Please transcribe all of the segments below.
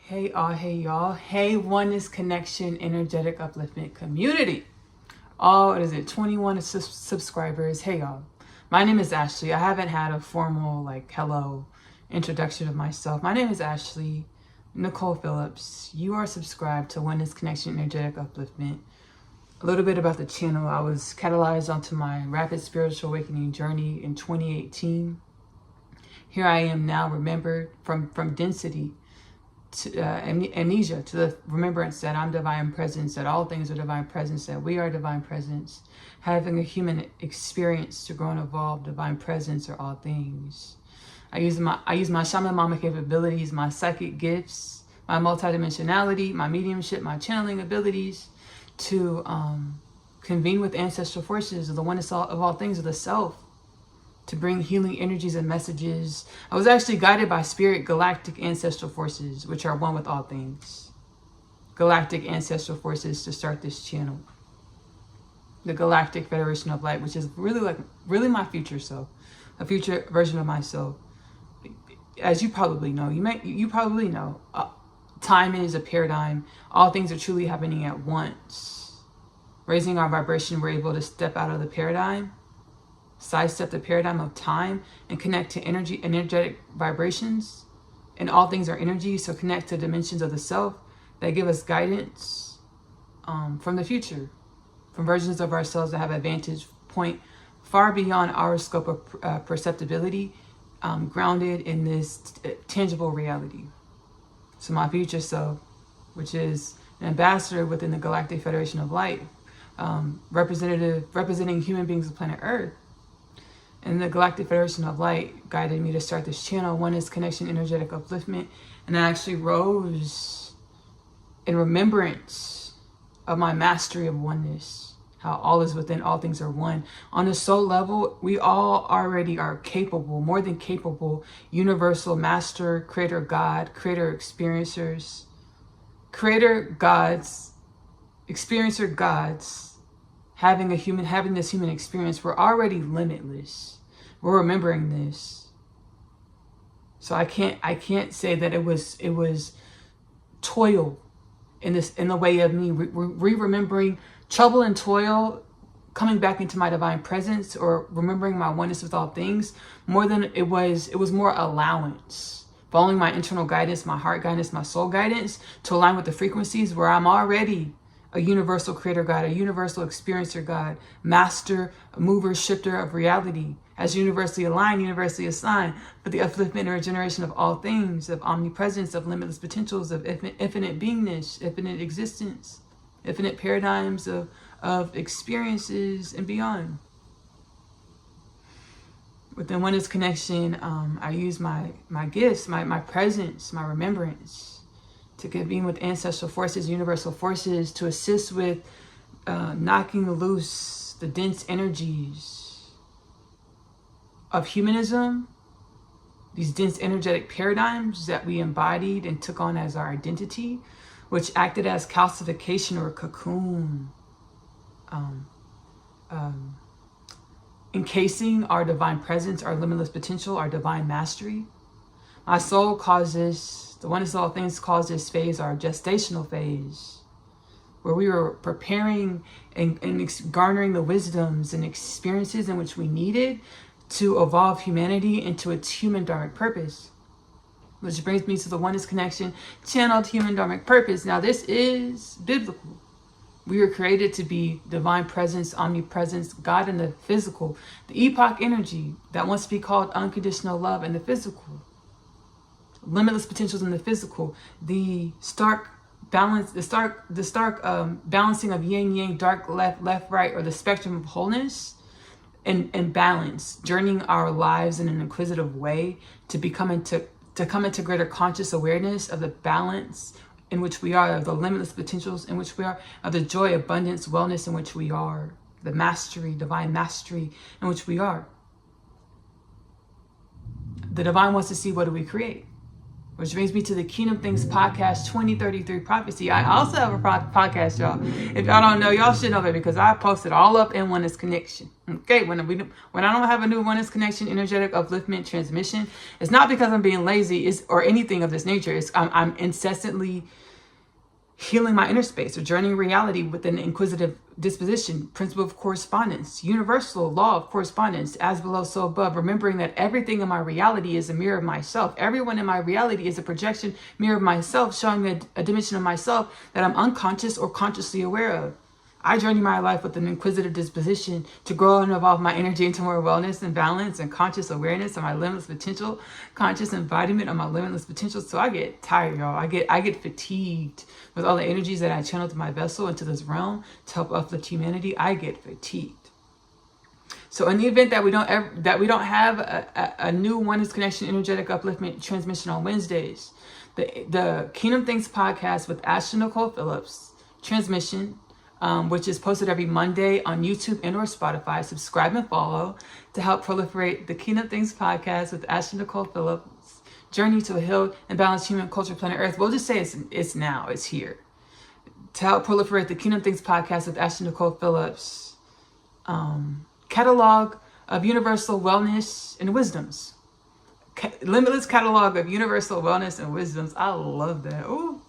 Hey y'all. Hey, Oneness Connection Energetic Upliftment community. What is it? 21 subscribers. Hey y'all. My name is Ashley. I haven't had a formal hello introduction of myself. My name is Ashley-Nicole Phillips. You are subscribed to Oneness Connection Energetic Upliftment. A little bit about the channel. I was catalyzed onto my rapid spiritual awakening journey in 2018. Here I am now, remembered from density to amnesia, to the remembrance that I'm divine presence, that all things are divine presence, that we are divine presence, having a human experience to grow and evolve. Divine presence are all things. I use my shaman mama capabilities, my psychic gifts, my multidimensionality, my mediumship, my channeling abilities to convene with ancestral forces of the oneness of all things, of the self, to bring healing energies and messages. I was actually guided by spirit galactic ancestral forces, which are one with all things. Galactic ancestral forces to start this channel. The Galactic Federation of Light, which is really my future self, a future version of myself. As you probably know, you probably know, time is a paradigm. All things are truly happening at once. Raising our vibration, we're able to step out of the paradigm, sidestep the paradigm of time, and connect to energetic vibrations. And all things are energy, so connect to dimensions of the self that give us guidance from the future, from versions of ourselves that have a vantage point far beyond our scope of perceptibility, grounded in this tangible reality. So my future self, which is an ambassador within the Galactic Federation of Light, representing human beings of planet Earth, and the Galactic Federation of Light guided me to start this channel, Oneness Connection Energetic Upliftment. And I actually rose in remembrance of my mastery of oneness, how all is within, all things are one. On a soul level, we all already are capable, more than capable, universal master, creator God, creator experiencers, creator gods, experiencer gods, having this human experience. We're already limitless. We're remembering this. So I can't say that it was toil in the way of me remembering trouble and toil, coming back into my divine presence, or remembering my oneness with all things. More than it was more allowance, following my internal guidance, my heart guidance, my soul guidance, to align with the frequencies where I'm already a universal creator God, a universal experiencer God, master, mover, shifter of reality, as universally aligned, universally assigned, for the upliftment and regeneration of all things, of omnipresence, of limitless potentials, of infinite beingness, infinite existence, infinite paradigms of experiences and beyond. Within Oneness Connection, I use my gifts, my presence, my remembrance, to convene with ancestral forces, universal forces, to assist with knocking loose the dense energies of humanism, these dense energetic paradigms that we embodied and took on as our identity, which acted as calcification or cocoon, encasing our divine presence, our limitless potential, our divine mastery. My soul causes, the oneness of all things calls this phase our gestational phase, where we were preparing and garnering the wisdoms and experiences in which we needed to evolve humanity into its human dharmic purpose. Which brings me to the Oneness Connection channeled human dharmic purpose. Now this is biblical. We were created to be divine presence, omnipresence, God in the physical, the epoch energy that wants to be called unconditional love in the physical. Limitless potentials in the physical, the stark balance, the stark balancing of yin yang, dark left right, or the spectrum of wholeness and balance, journeying our lives in an inquisitive way to come into greater conscious awareness of the balance in which we are, of the limitless potentials in which we are, of the joy, abundance, wellness in which we are, the mastery, divine mastery in which we are. The divine wants to see, what do we create? Which brings me to the Kingdom Things Podcast 2033 Prophecy. I also have a podcast, y'all. If y'all don't know, y'all should know that because I posted all up in Oneness Connection. Okay, when I don't have a new Oneness Connection Energetic Upliftment transmission, it's not because I'm being lazy or anything of this nature. I'm incessantly healing my inner space or journeying reality with an inquisitive disposition, principle of correspondence, universal law of correspondence, as below, so above, remembering that everything in my reality is a mirror of myself. Everyone in my reality is a projection mirror of myself, showing me a dimension of myself that I'm unconscious or consciously aware of. I journey my life with an inquisitive disposition to grow and evolve my energy into more wellness and balance and conscious awareness of my limitless potential, conscious embodiment of my limitless potential. So I get tired, y'all. I get fatigued with all the energies that I channel to my vessel into this realm to help uplift humanity. I get fatigued. So in the event that we don't have a new Oneness Connection Energetic Upliftment transmission on Wednesdays, the Kingdom Things Podcast with Ashley-Nicole Phillips transmission, which is posted every Monday on YouTube and or Spotify. Subscribe and follow to help proliferate the Kingdom Things Podcast with Ashley-Nicole Phillips. Journey to a healed and balanced human culture, planet Earth. We'll just say it's now, it's here. To help proliferate the Kingdom Things Podcast with Ashley-Nicole Phillips. Catalog of universal wellness and wisdoms. Limitless catalog of universal wellness and wisdoms. I love that. Ooh.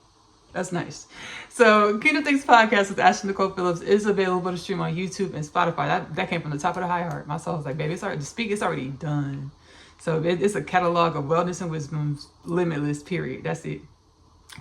That's nice. So Kingdom Things Podcast with Ashley-Nicole Phillips is available to stream on YouTube and Spotify. That came from the top of the high heart. My soul was like, baby, it's already done. So it's a catalog of wellness and wisdom, limitless, period. That's it.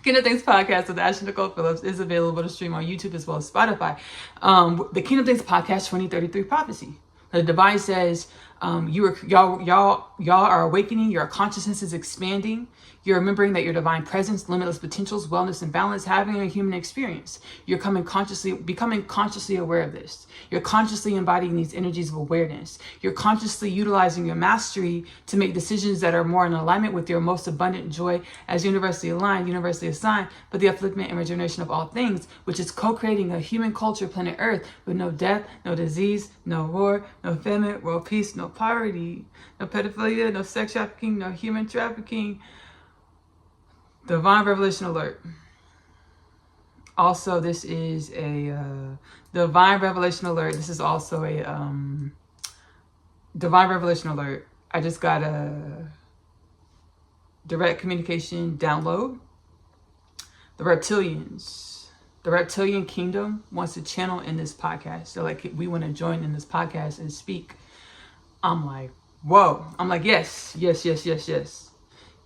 Kingdom Things Podcast with Ashley-Nicole Phillips is available to stream on YouTube as well as Spotify. The Kingdom Things Podcast 2033 Prophecy. The divine says, y'all are awakening. Your consciousness is expanding. You're remembering that your divine presence, limitless potentials, wellness, and balance, having a human experience. You're becoming consciously aware of this. You're consciously embodying these energies of awareness. You're consciously utilizing your mastery to make decisions that are more in alignment with your most abundant joy as universally aligned, universally assigned, but the upliftment and regeneration of all things, which is co-creating a human culture, planet Earth, with no death, no disease, no war, no famine, world peace, no poverty, no pedophilia, no sex trafficking, no human trafficking. Divine Revelation Alert. Also, this is a Divine Revelation Alert. This is also a Divine Revelation Alert. I just got a direct communication download. The reptilian kingdom wants to channel in this podcast. So like we want to join in this podcast and speak. I'm like, whoa. I'm like, yes.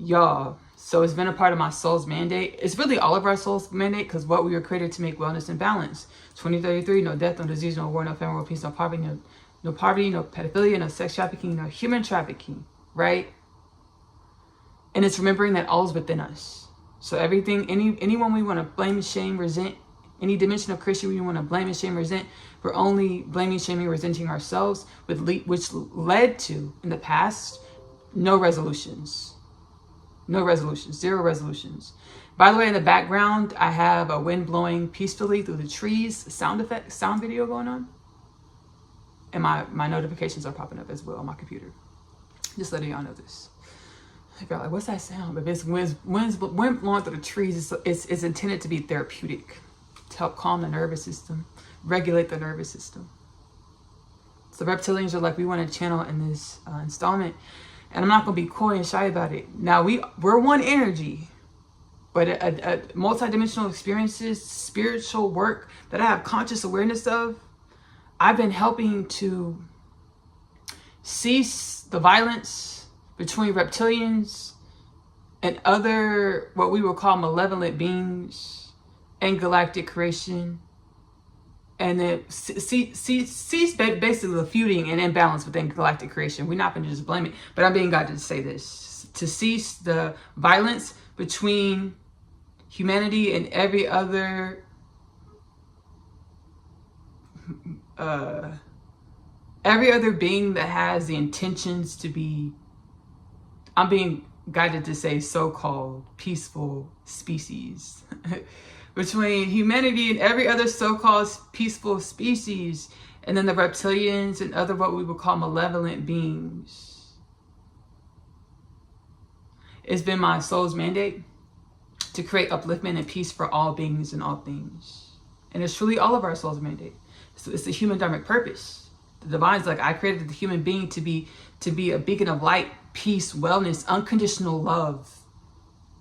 Y'all. So it's been a part of my soul's mandate. It's really all of our soul's mandate because what we were created to make wellness and balance. 2033, no death, no disease, no war, no famine, no peace, no poverty, no pedophilia, no sex trafficking, no human trafficking, right? And it's remembering that all is within us. So everything, anyone we want to blame and shame, resent, any dimension of Christian we want to blame and shame, resent, we're only blaming, shaming, resenting ourselves, which led to, in the past, no resolutions. No resolutions, 0 resolutions. By the way, in the background, I have a wind blowing peacefully through the trees, sound video going on. And my notifications are popping up as well on my computer. Just letting y'all know this. If y'all like, what's that sound? But it's wind blowing through the trees. It's intended to be therapeutic, to help calm the nervous system, regulate the nervous system. So reptilians are like, we want to channel in this installment. And I'm not going to be coy and shy about it. Now, we're one energy, but a multidimensional experiences, spiritual work that I have conscious awareness of, I've been helping to cease the violence between reptilians and other, what we would call malevolent beings and galactic creation. And then cease basically the feuding and imbalance within galactic creation. We're not going to just blame it, but I'm being guided to say this. To cease the violence between humanity and every other being that has the intentions to be, I'm being guided to say so-called peaceful species. Between humanity and every other so-called peaceful species, and then the reptilians and other what we would call malevolent beings. it's been my soul's mandate to create upliftment and peace for all beings and all things. And it's truly all of our soul's mandate. So it's the human dharmic purpose. The divine's like, I created the human being to be a beacon of light, peace, wellness, unconditional love.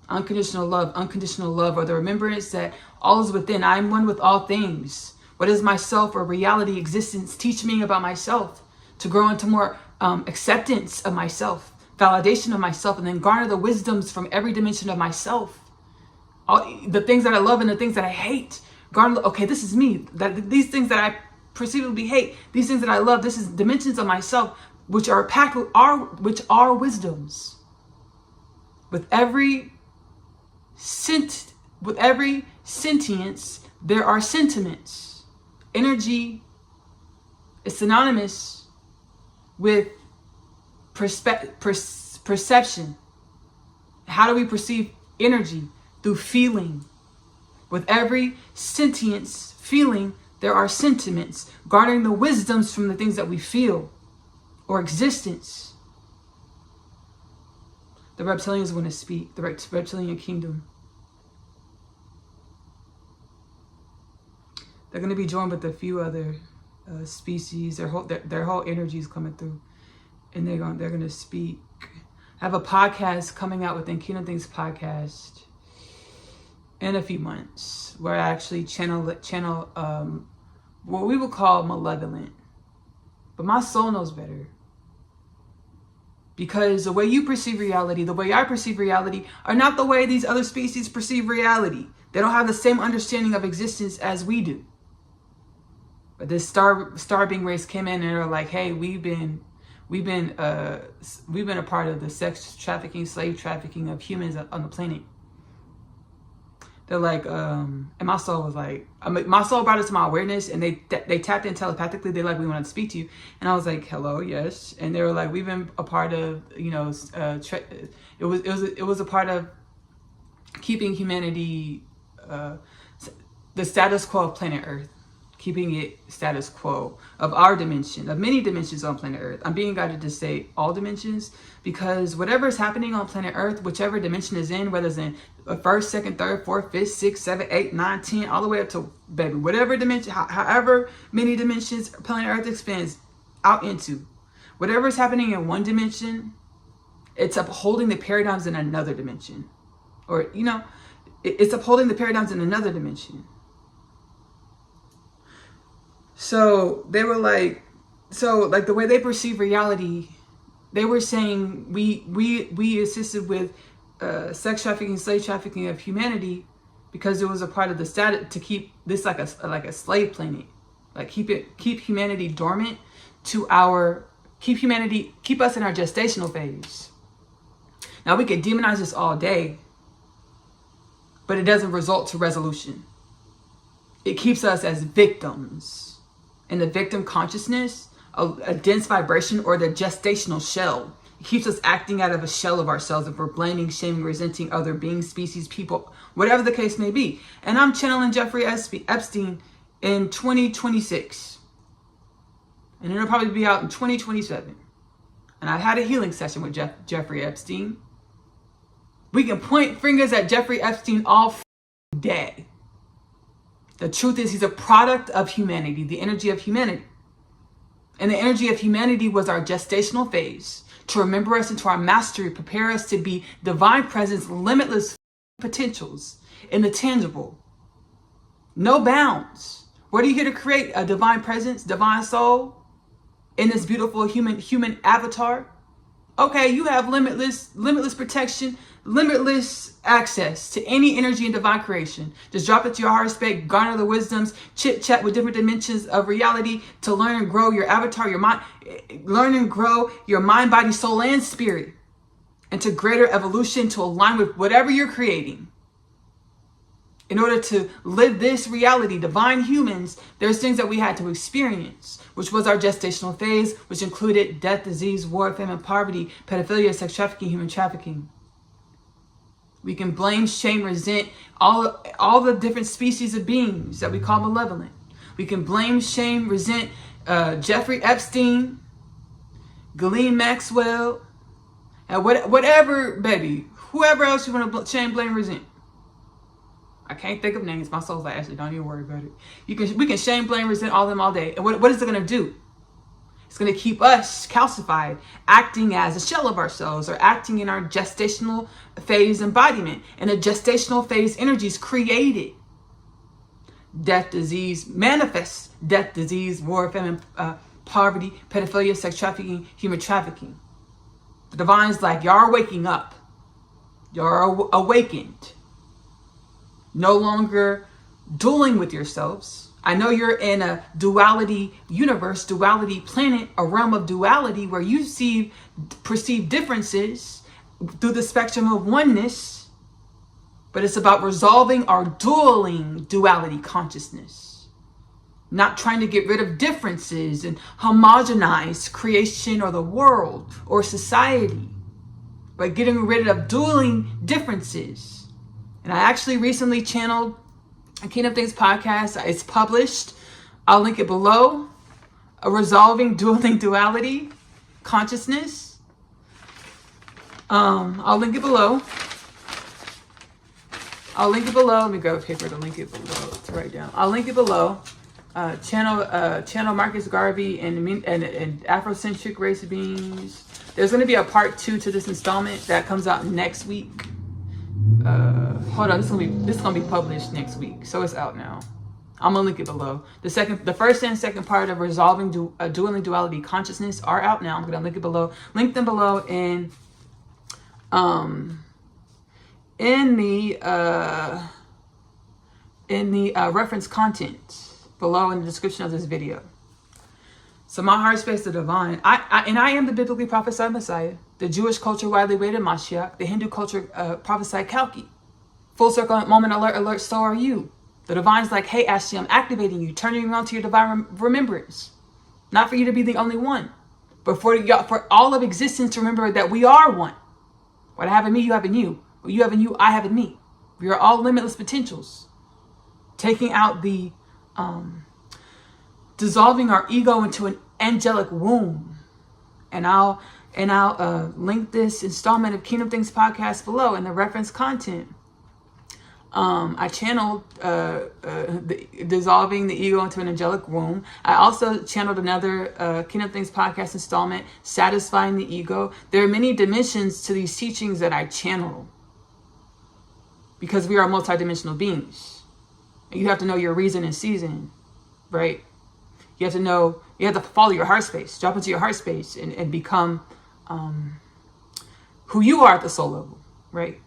Unconditional love, or the remembrance that all is within. I am one with all things. What is myself or reality existence? Teach me about myself to grow into more acceptance of myself, validation of myself, and then garner the wisdoms from every dimension of myself. All the things that I love and the things that I hate. Garner, okay, this is me. These things that I perceivably hate, these things that I love, this is dimensions of myself, which are packed with which are wisdoms. With every sentience, there are sentiments. Energy is synonymous with perception. How do we perceive energy? Through feeling. With every sentience, feeling, there are sentiments, garnering the wisdoms from the things that we feel or existence. The reptilians want to speak, the reptilian kingdom. They're going to be joined with a few other species. Their whole energy is coming through, and they're going to speak. I have a podcast coming out within Kingdom Things podcast in a few months, where I actually channel what we would call malevolent. But my soul knows better. Because the way you perceive reality, the way I perceive reality, are not the way these other species perceive reality. They don't have the same understanding of existence as we do. But this star being race came in and they're like, hey, we've been a part of the sex trafficking, slave trafficking of humans on the planet. They're like, and my soul was like, my soul brought it to my awareness, and they tapped in telepathically. They're like, we want to speak to you. And I was like, hello, yes. And they were like, we've been a part of, it was a part of keeping humanity, the status quo of planet Earth, keeping it status quo of our dimension, of many dimensions on planet Earth. I'm being guided to say all dimensions, because whatever is happening on planet Earth, whichever dimension is in, whether it's in first, second, third, fourth, fifth, sixth, seventh, eighth, nine, 10, all the way up to, baby, whatever dimension, however many dimensions planet Earth expands out into, whatever is happening in one dimension, it's upholding the paradigms in another dimension. Or, it's upholding the paradigms in another dimension. So they were like, the way they perceive reality, they were saying we assisted with sex trafficking, slave trafficking of humanity, because it was a part of the status to keep this like a slave planet, like keep humanity dormant keep us in our gestational phase. Now we could demonize this all day, but it doesn't result to resolution. It keeps us as victims. In the victim consciousness, a dense vibration, or the gestational shell. It keeps us acting out of a shell of ourselves if we're blaming, shaming, resenting other beings, species, people, whatever the case may be. And I'm channeling Jeffrey Epstein in 2026. And it'll probably be out in 2027. And I've had a healing session with Jeffrey Epstein. We can point fingers at Jeffrey Epstein all day. The truth is, he's a product of humanity, the energy of humanity. And the energy of humanity was our gestational phase, to remember us into our mastery, prepare us to be divine presence, limitless potentials in the tangible. No bounds. What are you here to create? A divine presence, divine soul in this beautiful human avatar? Okay, you have limitless protection, limitless access to any energy in divine creation. Just drop it to your heart space, garner the wisdoms, chit chat with different dimensions of reality to learn and grow your avatar, your mind, learn and grow your mind, body, soul, and spirit into greater evolution to align with whatever you're creating. In order to live this reality, divine humans, there's things that we had to experience, which was our gestational phase, which included death, disease, war, famine, poverty, pedophilia, sex trafficking, human trafficking. We can blame, shame, resent all the different species of beings that we call malevolent. We can blame, shame, resent Jeffrey Epstein, Ghislaine Maxwell, and whatever, baby, whoever else you want to shame, blame, resent. I can't think of names. My soul's like, Ashley, don't even worry about it. We can shame, blame, resent all of them all day. And what is it going to do? It's going to keep us calcified, acting as a shell of ourselves, or acting in our gestational phase embodiment. And the gestational phase energy is created. Death, disease manifests. Death, disease, war, famine, poverty, pedophilia, sex trafficking, human trafficking. The divine's like, y'all are waking up. Y'all are awakened. No longer dueling with yourselves. I know you're in a duality universe, duality planet, a realm of duality where you perceive differences through the spectrum of oneness, but it's about resolving our duality consciousness, not trying to get rid of differences and homogenize creation or the world or society, but getting rid of dueling differences. And I actually recently channeled a Kingdom Things podcast. It's published. I'll link it below. A resolving duality consciousness. I'll link it below. Let me grab a paper to link it below to write down. I'll link it below. Channel Marcus Garvey and Afrocentric race beings. There's going to be a part 2 to this installment that comes out next week. Hold on, this is gonna be published next week, so it's out now. I'm gonna link it below. The first and second part of resolving duality consciousness are out now. I'm gonna link it below. Link them below in the reference content below in the description of this video. So my heart space, the divine. I am the biblically prophesied Messiah. The Jewish culture widely awaited Mashiach. The Hindu culture prophesied Kalki. Full circle moment alert, so are you. The divine's like, hey, Ashley, I'm activating you, turning you on to your divine remembrance. Not for you to be the only one, but for all of existence to remember that we are one. What I have in me, you have in you. What you have in you, I have in me. We are all limitless potentials. Taking out the, dissolving our ego into an angelic womb. And I'll link this installment of Kingdom Things podcast below in the reference content. I channeled dissolving the ego into an angelic womb. I also channeled another Kingdom Things podcast installment, satisfying the ego. There are many dimensions to these teachings that I channel because we are multidimensional beings. And you have to know your reason and season, right? You have to follow your heart space, drop into your heart space and become who you are at the soul level, right?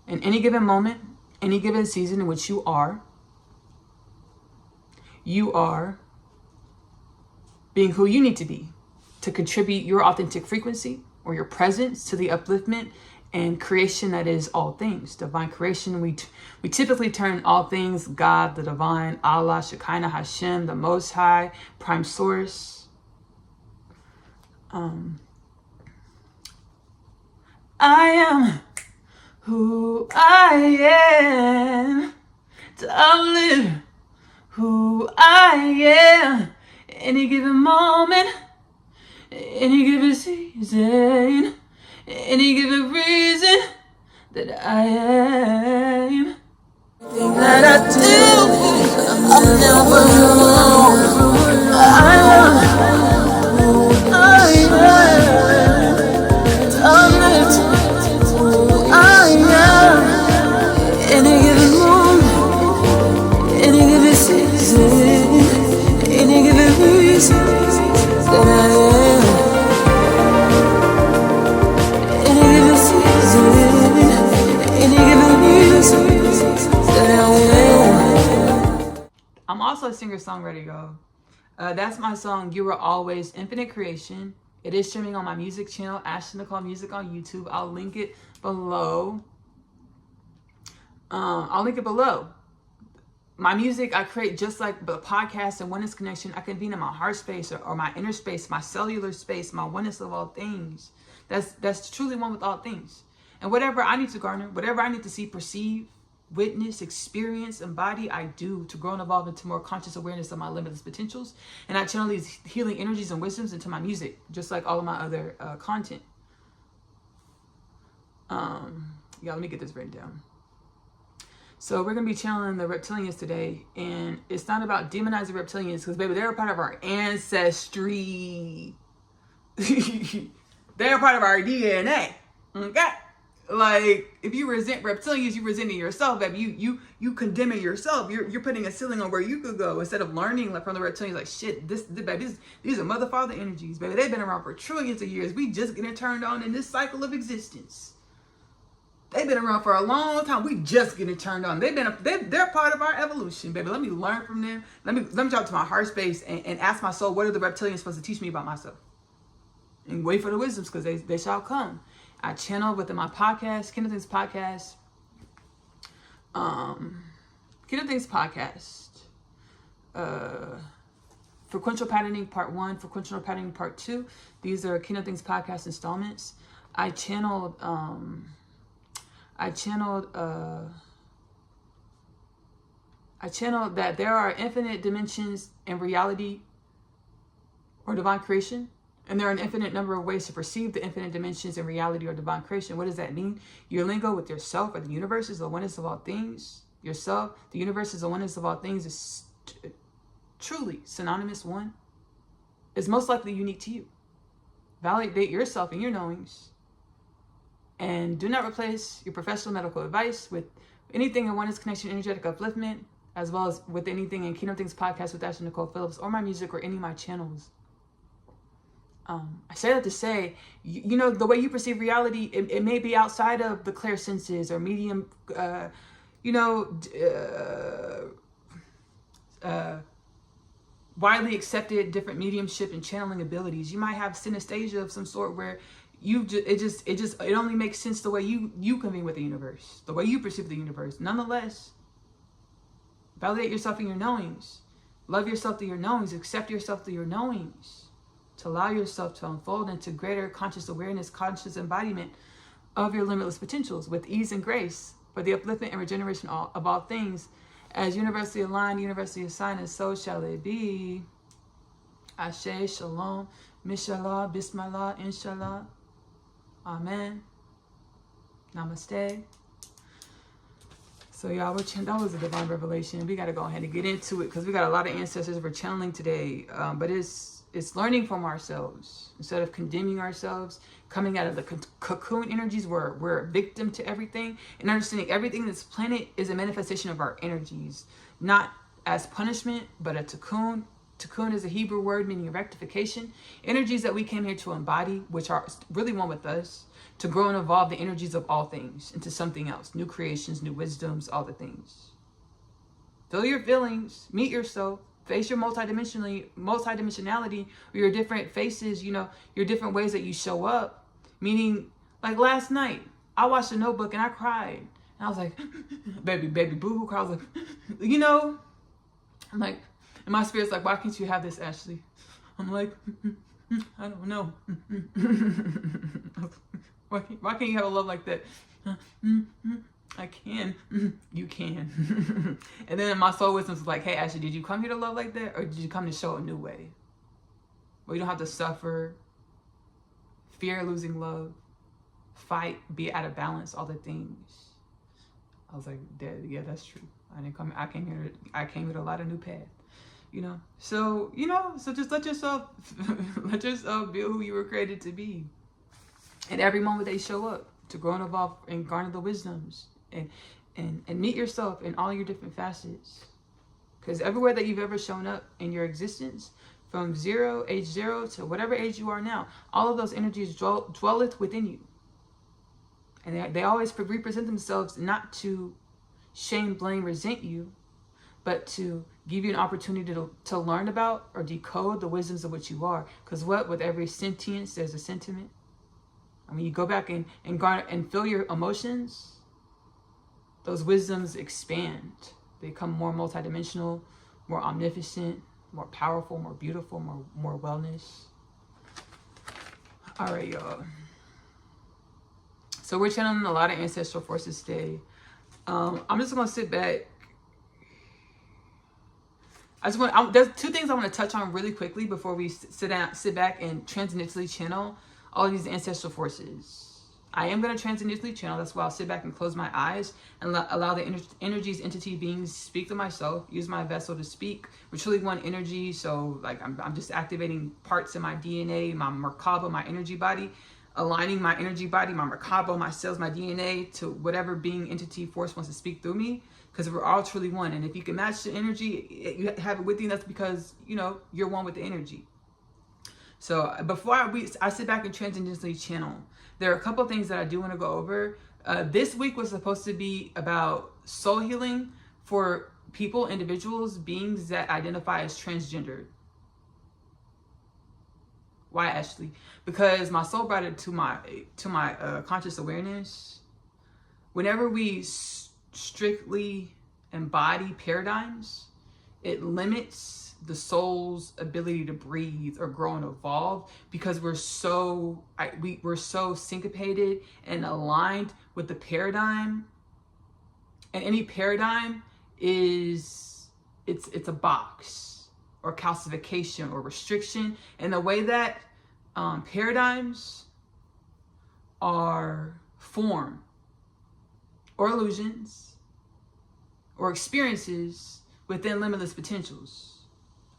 In any given moment, any given season in which you are being who you need to be to contribute your authentic frequency or your presence to the upliftment and creation that is all things. Divine creation, we typically turn all things God, the divine, Allah, Shekinah, Hashem, the Most High, Prime Source. I am who I am to outlive who I am. Any given moment, any given season, any given reason that I am. Everything that I do, I'm never alone. I am who I am to outlive who I am. Any given moment, any given season, any given reason that I am. Any given season, any given reason that I am. I'm also a singer-songwriter, y'all. That's my song, You Were Always Infinite Creation. It is streaming on my music channel, Ashley-Nicole Music on YouTube. I'll link it below. My music I create just like the podcast and Oneness Connection. I can be in my heart space or my inner space, my cellular space, my oneness of all things. That's truly one with all things. And whatever I need to garner, whatever I need to see, perceive, witness, experience, embody, I do to grow and evolve into more conscious awareness of my limitless potentials. And I channel these healing energies and wisdoms into my music, just like all of my other content. Yeah, let me get this written down. So we're going to be channeling the reptilians today. And it's not about demonizing reptilians because, baby, they're a part of our ancestry. They're a part of our DNA. Okay? Like, if you resent reptilians, you resenting yourself, baby. You condemning yourself. You're putting a ceiling on where you could go instead of learning from the reptilians. Like, shit, these are mother father energies, baby. They've been around for trillions of years. We just getting turned on in this cycle of existence. They've been around for a long time. We just getting turned on. They're part of our evolution, baby. Let me learn from them. Let me drop to my heart space and ask my soul, what are the reptilians supposed to teach me about myself? And wait for the wisdoms, because they shall come. I channel within my podcast, Kingdom Things Podcast. Kingdom Things Podcast. Frequential Patterning Part 1, Frequential Patterning Part 2. These are Kingdom Things Podcast installments. I channeled that there are infinite dimensions in reality or divine creation. And there are an infinite number of ways to perceive the infinite dimensions in reality or divine creation. What does that mean? Your lingo with yourself or the universe is the oneness of all things. Yourself, the universe is the oneness of all things, is truly synonymous one. Is most likely unique to you. Validate yourself and your knowings. And do not replace your professional medical advice with anything in Oneness Connection Energetic Upliftment, as well as with anything in Kingdom Things Podcast with Ashley-Nicole Phillips, or my music, or any of my channels. I say that to say, you know, the way you perceive reality, it may be outside of the clear senses or medium, widely accepted different mediumship and channeling abilities. You might have synesthesia of some sort where it only makes sense the way you convene with the universe, the way you perceive the universe. Nonetheless, validate yourself in your knowings. Love yourself through your knowings. Accept yourself through your knowings. To allow yourself to unfold into greater conscious awareness, conscious embodiment of your limitless potentials with ease and grace for the upliftment and regeneration of all things. As universally aligned, universally assigned, and so shall it be. Ashe, Shalom, Mishallah, Bismillah, Inshallah. Amen. Namaste. So y'all, that was a divine revelation. We got to go ahead and get into it because we got a lot of ancestors we're channeling today. But it's learning from ourselves instead of condemning ourselves, coming out of the cocoon energies where we're a victim to everything, and understanding everything in this planet is a manifestation of our energies, not as punishment, but a tikkun. Tikkun is a Hebrew word meaning rectification. Energies that we came here to embody, which are really one with us, to grow and evolve the energies of all things into something else, new creations, new wisdoms, all the things. Feel your feelings, meet yourself, face your multidimensionality, or your different faces, your different ways that you show up. Meaning, like last night, I watched The Notebook and I cried. And I was like, baby, boo-hoo cry. I was like, I'm like, and my spirit's like, why can't you have this, Ashley? I'm like, I don't know. Why can't you have a love like that? I can. You can. And then my soul wisdom was like, hey, Ashley, did you come here to love like that? Or did you come to show a new way? Where you don't have to suffer, fear losing love, fight, be out of balance, all the things. I was like, yeah, that's true. I came here to light a new path. So just let yourself be who you were created to be. And every moment they show up to grow and evolve and garner the wisdoms and meet yourself in all your different facets. Because everywhere that you've ever shown up in your existence, from age zero to whatever age you are now, all of those energies dwelleth within you. And they always represent themselves not to shame, blame, resent you, but to give you an opportunity to learn about or decode the wisdoms of what you are. Because with every sentience, there's a sentiment. I mean, you go back and garner and feel your emotions, those wisdoms expand. They become more multidimensional, more omnipotent, more powerful, more beautiful, more wellness. All right, y'all. So we're channeling a lot of ancestral forces today. I'm just gonna sit back. There's two things I want to touch on really quickly before we sit back and transcendentally channel all of these ancestral forces. I am going to transcendently channel. That's why I'll sit back and close my eyes and allow the energies, entity, beings speak to myself, use my vessel to speak. We're truly one energy. So like I'm just activating parts of my DNA, my Merkaba, my energy body, aligning my energy body, my Merkaba, my cells, my DNA to whatever being, entity, force wants to speak through me. Because we're all truly one. And if you can match the energy, you have it with you, that's because, you know, you're one with the energy. So before I sit back and transcendently channel, there are a couple of things that I do want to go over. This week was supposed to be about soul healing for people, individuals, beings that identify as transgender. Why, Ashley? Because my soul brought it to my conscious awareness. Whenever we strictly embody paradigms, it limits the soul's ability to breathe or grow and evolve, because we're so syncopated and aligned with the paradigm. And any paradigm is it's a box or calcification or restriction. And the way that paradigms are formed or illusions or experiences within limitless potentials.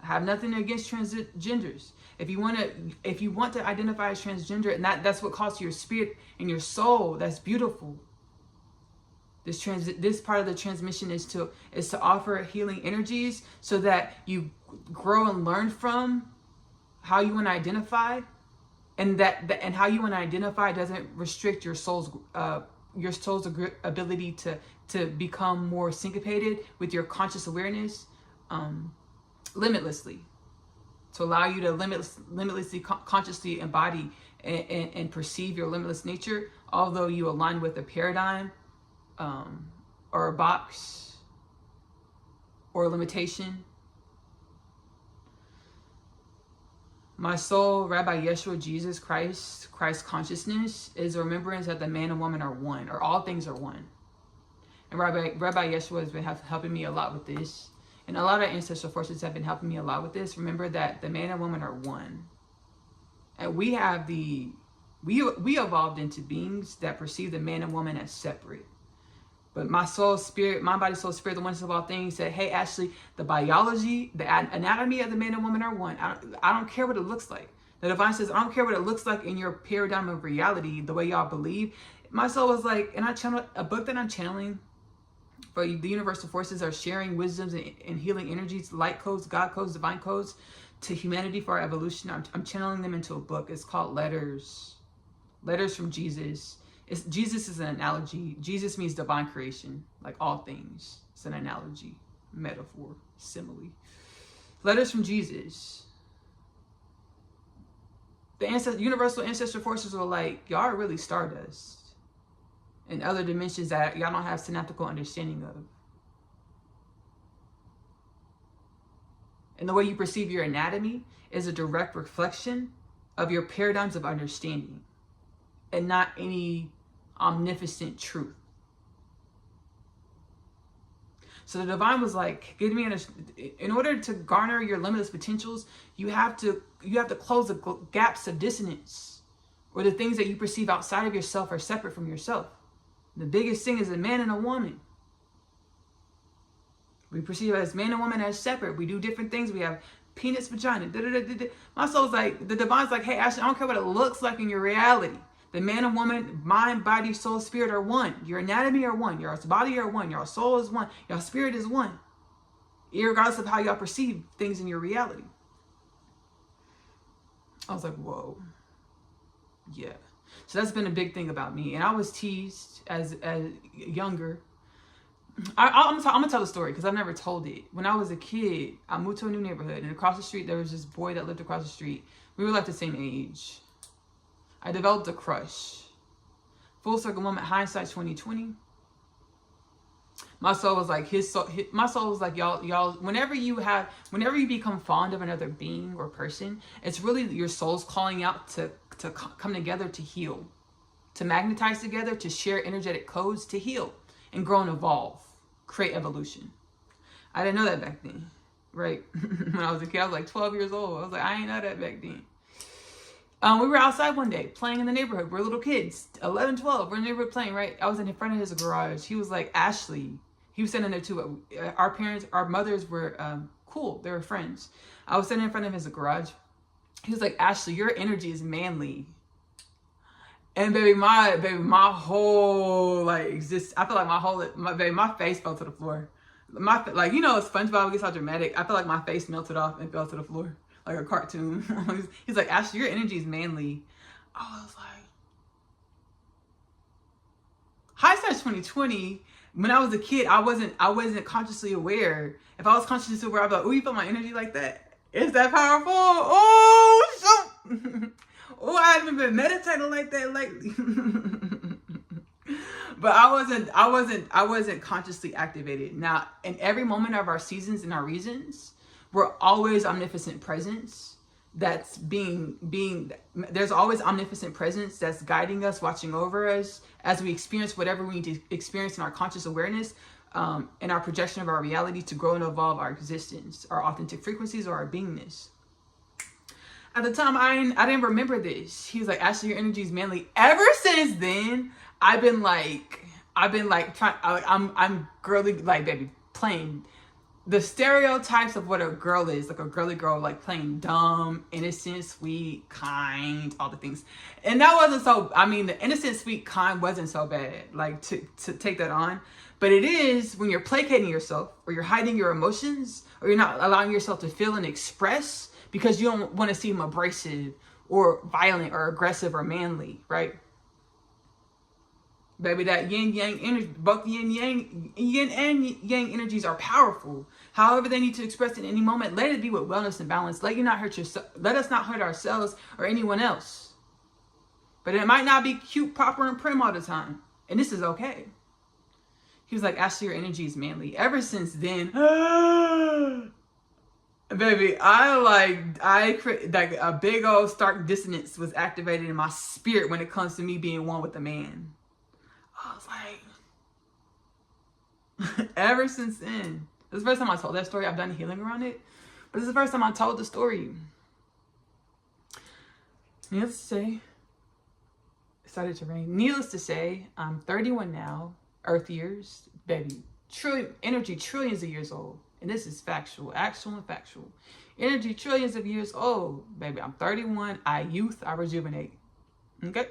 I have nothing against transgenders. If you want to identify as transgender, and that's what calls to your spirit and your soul, that's beautiful. This part of the transmission is to offer healing energies so that you grow and learn from how you want to identify, and how you want to identify doesn't restrict your soul's ability to become more syncopated with your conscious awareness. Limitlessly, to allow you to limitlessly consciously embody and perceive your limitless nature, although you align with a paradigm or a box or a limitation. My soul, Rabbi Yeshua, Jesus Christ, Christ consciousness, is a remembrance that the man and woman are one, or all things are one. And Rabbi Yeshua has been helping me a lot with this. And a lot of ancestral forces have been helping me a lot with this. Remember that the man and woman are one. And we evolved into beings that perceive the man and woman as separate. But my soul, spirit, mind, body, soul, spirit, the oneness of all things said, hey, Ashley, the biology, the anatomy of the man and woman are one. I don't care what it looks like. The divine says, I don't care what it looks like in your paradigm of reality, the way y'all believe. My soul was like, and I channeled a book that I'm channeling. For the universal forces are sharing wisdoms and healing energies, light codes, God codes, divine codes to humanity for our evolution. I'm channeling them into a book. It's called Letters from Jesus. Jesus is an analogy. Jesus means divine creation, like all things. It's an analogy, metaphor, simile. Letters from Jesus. The universal ancestral forces were like, y'all are really stardust. And other dimensions that y'all don't have synaptical understanding of. And the way you perceive your anatomy is a direct reflection of your paradigms of understanding, and not any omnipotent truth. So the divine was like, give me in order to garner your limitless potentials, you have to close the gaps of dissonance, or the things that you perceive outside of yourself are separate from yourself. The biggest thing is a man and a woman. We perceive as man and woman as separate. We do different things. We have penis, vagina. My soul's like, the divine's like, hey, Ashley, I don't care what it looks like in your reality. The man and woman, mind, body, soul, spirit are one. Your anatomy are one. Your body are one. Your soul is one. Your spirit is one. Irregardless of how y'all perceive things in your reality. I was like, whoa. Yeah. So that's been a big thing about me. And I was teased as younger. I'm going to tell the story because I've never told it. When I was a kid, I moved to a new neighborhood. And across the street, there was this boy that lived across the street. We were like the same age. I developed a crush. Full circle moment, hindsight 2020. My soul was like, my soul was like, y'all, whenever you become fond of another being or person, it's really your soul's calling out to come together to heal, to magnetize together, to share energetic codes, to heal and grow and evolve, create evolution. I didn't know that back then, right? When I was a kid, I was like 12 years old. I was like, I ain't know that back then. We were outside one day playing in the neighborhood. We're little kids, 11, 12. We're in the neighborhood playing, right? I was in front of his garage. He was like, Ashley. He was sitting in there too. Our mothers were cool. They were friends. I was sitting in front of his garage. He was like, Ashley, your energy is manly. And my whole like exist. I feel like my face fell to the floor. Like, you know, SpongeBob gets all dramatic. I feel like my face melted off and fell to the floor like a cartoon. He's like, Ashley, your energy is manly. I was like, hindsight's 2020. When I was a kid, I wasn't consciously aware. If I was consciously aware, I'd be like, oh, you feel my energy like that? Is that powerful? Oh, shoot. Oh, I haven't been meditating like that lately. But I wasn't consciously activated. Now, in every moment of our seasons and our reasons, we're always omnipotent presence that's there's always omnipotent presence that's guiding us, watching over us as we experience whatever we need to experience in our conscious awareness, and our projection of our reality to grow and evolve our existence, our authentic frequencies, or our beingness. At the time, I didn't remember this. He was like, Ashley, your energy is manly. Ever since then, I'm girly, like, baby, playing the stereotypes of what a girl is, like a girly girl, like playing dumb, innocent, sweet, kind, all the things. And that wasn't so, I mean, the innocent, sweet, kind wasn't so bad, like to take that on. But it is when you're placating yourself, or you're hiding your emotions, or you're not allowing yourself to feel and express because you don't want to seem abrasive or violent or aggressive or manly, right? Baby, that yin yang energy, both yin and yang energies are powerful. However, they need to express in any moment. Let it be with wellness and balance. Let us not hurt ourselves or anyone else. But it might not be cute, proper, and prim all the time, and this is okay. He was like, Ashley, your energy is manly. Ever since then, baby, like a big old stark dissonance was activated in my spirit when it comes to me being one with a man. I was like, ever since then, this is the first time I told that story. I've done healing around it, but this is the first time I told the story. Needless to say, it started to rain. Needless to say, I'm 31 now, Earth years, baby, trillions of years old. And this is factual, actual and factual. Energy trillions of years old, baby. I'm 31. I rejuvenate. Okay?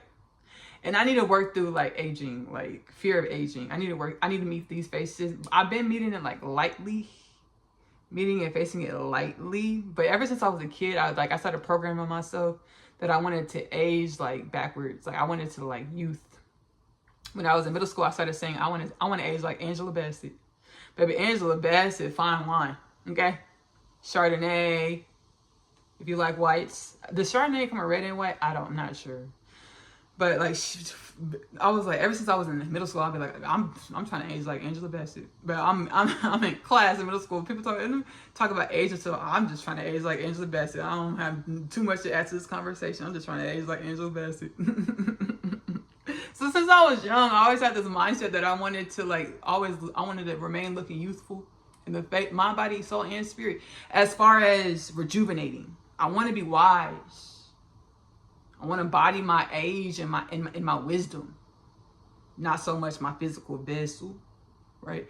And I need to work through like aging, like fear of aging. I need to meet these faces. I've been meeting and facing it lightly. But ever since I was a kid, I started programming myself that I wanted to age like backwards. Like I wanted to like youth. When I was in middle school, I started saying I want to age like Angela Bassett. Baby, Angela Bassett, fine wine. Okay? Chardonnay. If you like whites. Does Chardonnay come in red and white? I'm not sure. But like, I was like, ever since I was in middle school, I'd be like, I'm trying to age like Angela Bassett. But I'm in class in middle school. People talk about age, so I'm just trying to age like Angela Bassett. I don't have too much to add to this conversation. I'm just trying to age like Angela Bassett. So since I was young, I always had this mindset that I wanted to remain looking youthful in the mind, body, soul, and spirit. As far as rejuvenating, I want to be wise. I want to embody my age and my wisdom, not so much my physical vessel, right?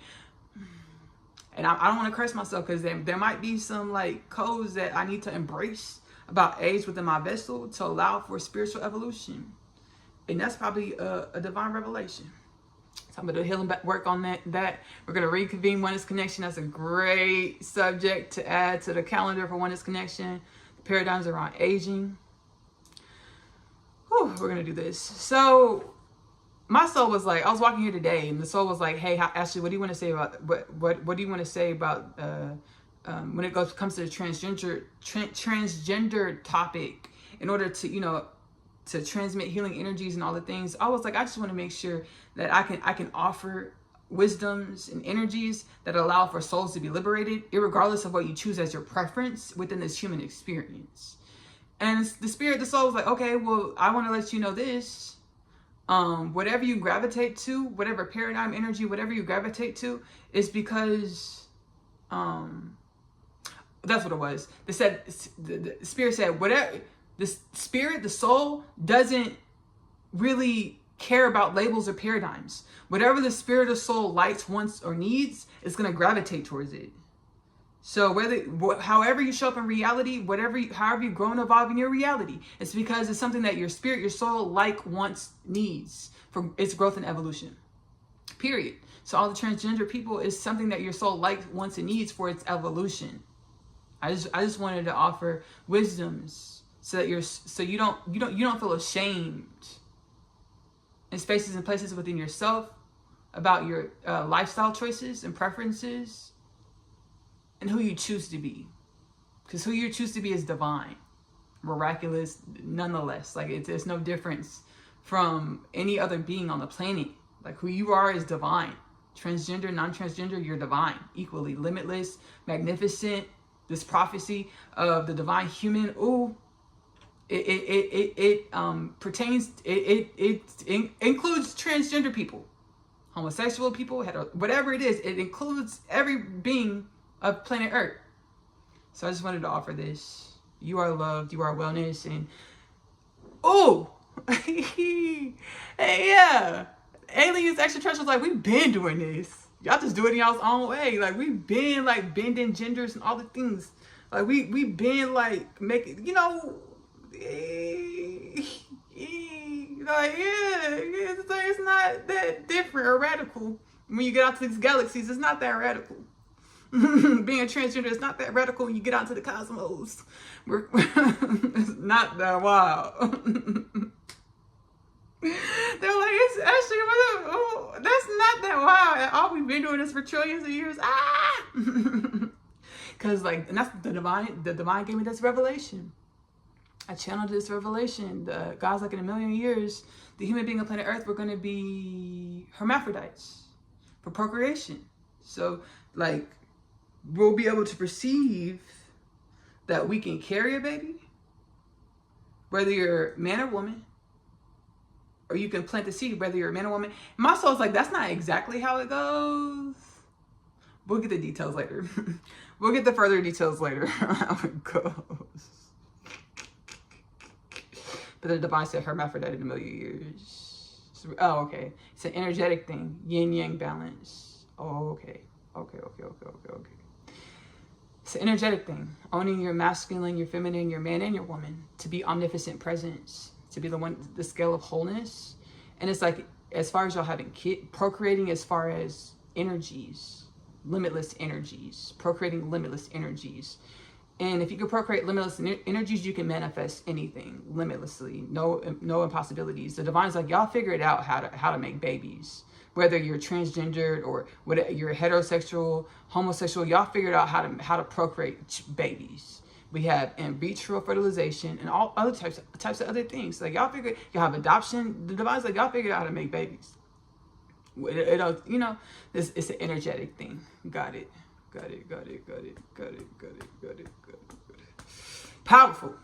And I don't want to curse myself because there might be some like codes that I need to embrace about age within my vessel to allow for spiritual evolution, and that's probably a divine revelation. So I'm gonna do healing work on that. We're gonna reconvene Oneness Connection. That's a great subject to add to the calendar for Oneness Connection. The paradigms around aging. Whew, we're gonna do this. So my soul was like, I was walking here today, and the soul was like, "Hey, Ashley, what do you want to say about what do you want to say about when it comes to the transgender topic in order to to transmit healing energies and all the things?" I was like, I just want to make sure that I can offer wisdoms and energies that allow for souls to be liberated, irregardless of what you choose as your preference within this human experience. And the soul was like, okay, well, I want to let you know this. Whatever you gravitate to, whatever paradigm energy, whatever you gravitate to, is because that's what it was. The spirit said, whatever. This spirit, the soul, doesn't really care about labels or paradigms. Whatever the spirit or soul likes, wants, or needs, it's going to gravitate towards it. So however you show up in reality, however you grow and evolve in your reality, it's because it's something that your spirit, your soul wants, needs for its growth and evolution. Period. So all the transgender people is something that your soul likes, wants, and needs for its evolution. I just wanted to offer wisdoms so that you don't feel ashamed in spaces and places within yourself about your lifestyle choices and preferences and who you choose to be. Because who you choose to be is divine, miraculous, nonetheless. Like there's no difference from any other being on the planet. Like who you are is divine. Transgender, non-transgender, you're divine, equally limitless, magnificent. This prophecy of the divine human, it includes transgender people, homosexual people, whatever it is. It includes every being of planet Earth. So I just wanted to offer this. You are loved. You are wellness. And hey, yeah, aliens, extraterrestrials, like we've been doing this. Y'all just do it in y'all's own way. Like we've been like bending genders and all the things. Like we've been like making, it's not that different or radical. When you get out to these galaxies, it's not that radical. Being a transgender is not that radical when you get out to the cosmos. It's not that wild. They're like, it's actually, that's not that wild at all. We've been doing this for trillions of years. Because and that's the divine gave me this revelation. I channeled this revelation. God's like, in a million years, the human being on planet Earth, we're going to be hermaphrodites for procreation. So, like, we'll be able to perceive that we can carry a baby, whether you're man or woman, or you can plant the seed, whether you're a man or woman. My soul's like, that's not exactly how it goes. We'll get the details later. We'll get the further details later how it goes. But the divine said hermaphrodite in a million years. Oh, okay. It's an energetic thing. Yin-yang balance. Oh, okay. Okay. It's an energetic thing. Owning your masculine, your feminine, your man, and your woman. To be omnipotent presence. To be the scale of wholeness. And it's like, as far as y'all having procreating as far as energies. Limitless energies. Procreating limitless energies. And if you can procreate limitless energies, you can manifest anything limitlessly. No impossibilities. The divine's like, y'all figure it out how to make babies. Whether you're transgendered or whether you're heterosexual, homosexual, y'all figured out how to procreate babies. We have in vitro fertilization and all other types of other things. Like y'all have adoption. The divine's like, y'all figured out how to make babies. It's an energetic thing. Got it. Powerful.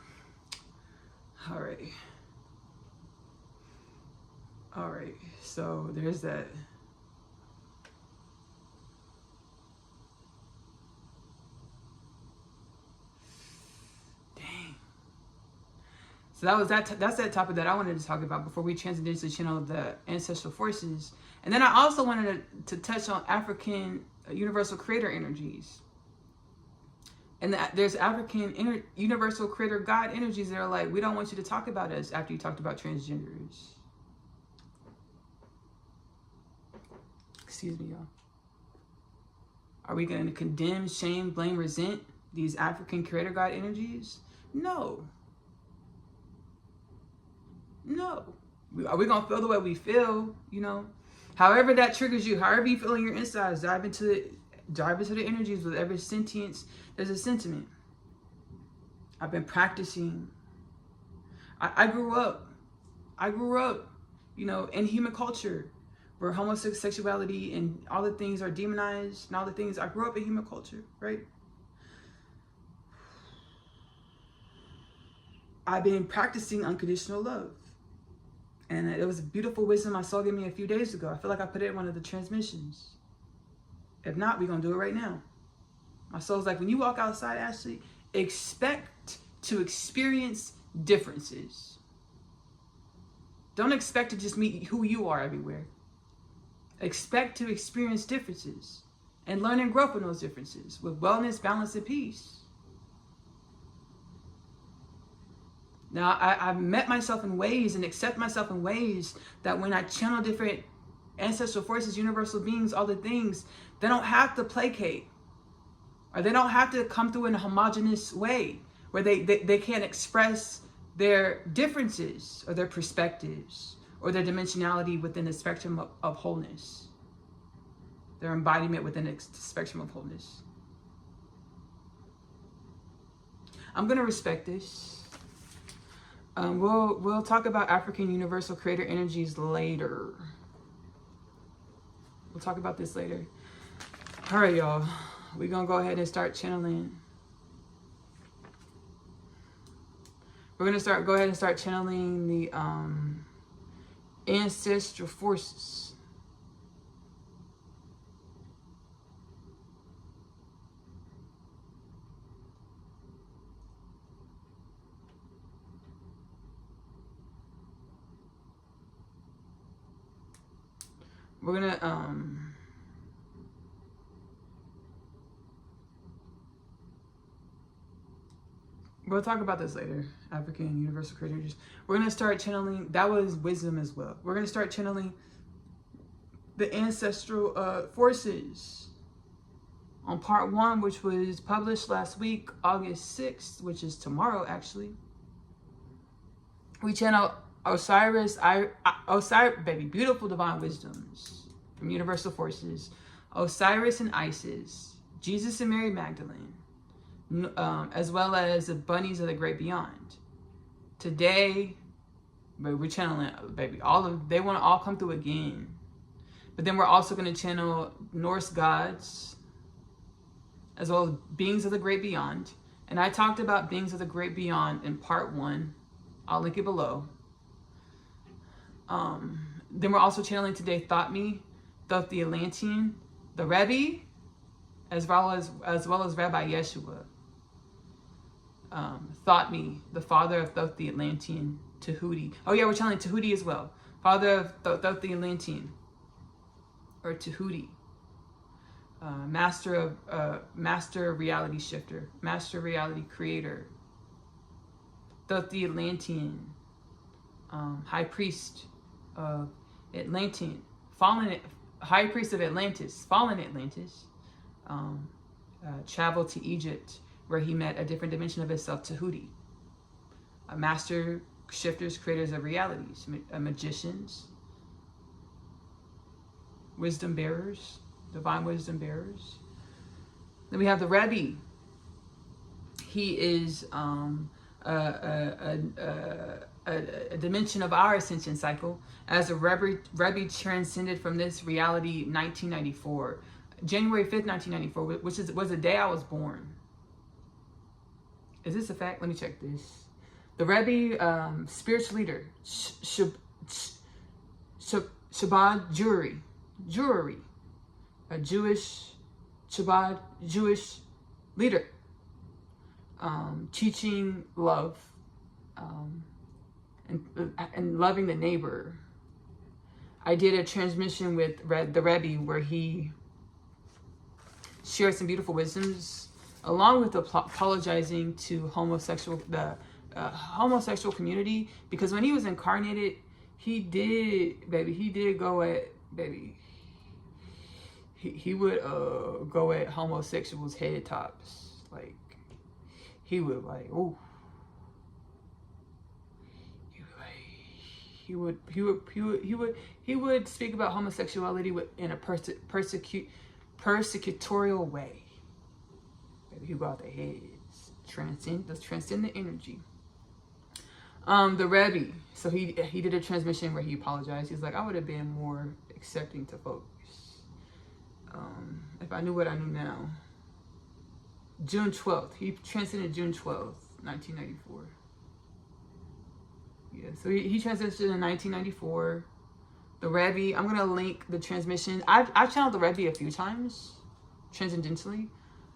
All right. So there's that. Dang. So that's that topic that I wanted to talk about before we transition to the channel of the ancestral forces. And then I also wanted to touch on African universal creator energies. And there's African universal creator God energies that are like, we don't want you to talk about us after you talked about transgenders. Excuse me, y'all. Are we going to condemn, shame, blame, resent these African creator God energies? No. Are we going to feel the way we feel, However that triggers you, however you feel in your insides, dive into the energies with every sentience. There's a sentiment. I've been practicing. I grew up, in human culture where homosexuality and all the things are demonized and all the things. I grew up in human culture, right? I've been practicing unconditional love. And it was a beautiful wisdom my soul gave me a few days ago. I feel like I put it in one of the transmissions. If not, we're going to do it right now. My soul's like, when you walk outside, Ashley, expect to experience differences. Don't expect to just meet who you are everywhere. Expect to experience differences and learn and grow from those differences with wellness, balance, and peace. Now, I've met myself in ways and accept myself in ways that when I channel different ancestral forces, universal beings, all the things, they don't have to placate, or they don't have to come through in a homogenous way where they can't express their differences or their perspectives or their dimensionality within the spectrum of wholeness, their embodiment within the spectrum of wholeness. I'm going to respect this. We'll talk about African universal creator energies later. We'll talk about this later. All right, y'all. We're going to go ahead and start channeling. We're going to go ahead and start channeling the ancestral forces. We're gonna we'll talk about this later. African universal creators. We're gonna start channeling. That was wisdom as well. We're gonna start channeling the ancestral forces on part 1, which was published last week, August 6th, which is tomorrow actually. We channel Osiris, baby, beautiful divine wisdoms from universal forces, Osiris and Isis, Jesus and Mary Magdalene, as well as the bunnies of the great beyond. Today, baby, we're channeling, baby, they want to all come through again. But then we're also going to channel Norse gods, as well as beings of the great beyond. And I talked about beings of the great beyond in part 1. I'll link it below. Then we're also channeling today Thought Me, Thoth the Atlantean, the Rebbe, as well as Rabbi Yeshua. Thought Me, the father of Thoth the Atlantean, Tahuti. Oh yeah, we're channeling Tahuti as well. Father of Thoth the Atlantean, or Tahuti. Master reality shifter, master reality creator. Thoth the Atlantean, high priest of Atlantean, high priest of Atlantis, fallen Atlantis, traveled to Egypt where he met a different dimension of himself, Tahuti. Master shifters, creators of realities, magicians, wisdom bearers, divine wisdom bearers. Then we have the Rebbe. He is a dimension of our ascension cycle, as a Rebbe transcended from this reality 1994, January 5th, 1994, which was the day I was born. Is this a fact? Let me check this. The Rebbe, spiritual leader, Shabbat Jewelry, a Jewish Shabbat Jewish leader, teaching love, and loving the neighbor. I did a transmission with the Rebbe where he shared some beautiful wisdoms, along with apologizing to the homosexual community, because when he was incarnated, he did go at, he would go at homosexuals' head tops. Like, he would, like, ooh. He would speak about homosexuality in a persecutorial way. Maybe he brought their heads, transcend the energy. The Rebbe, so he did a transmission where he apologized. He's like, I would have been more accepting to folks if I knew what I knew now. June 12th, he transcended June 12th, 1994. Yeah, so he transitioned in 1994. The Rebbe, I'm gonna link the transmission. I've channeled the Rebbe a few times, transcendentally.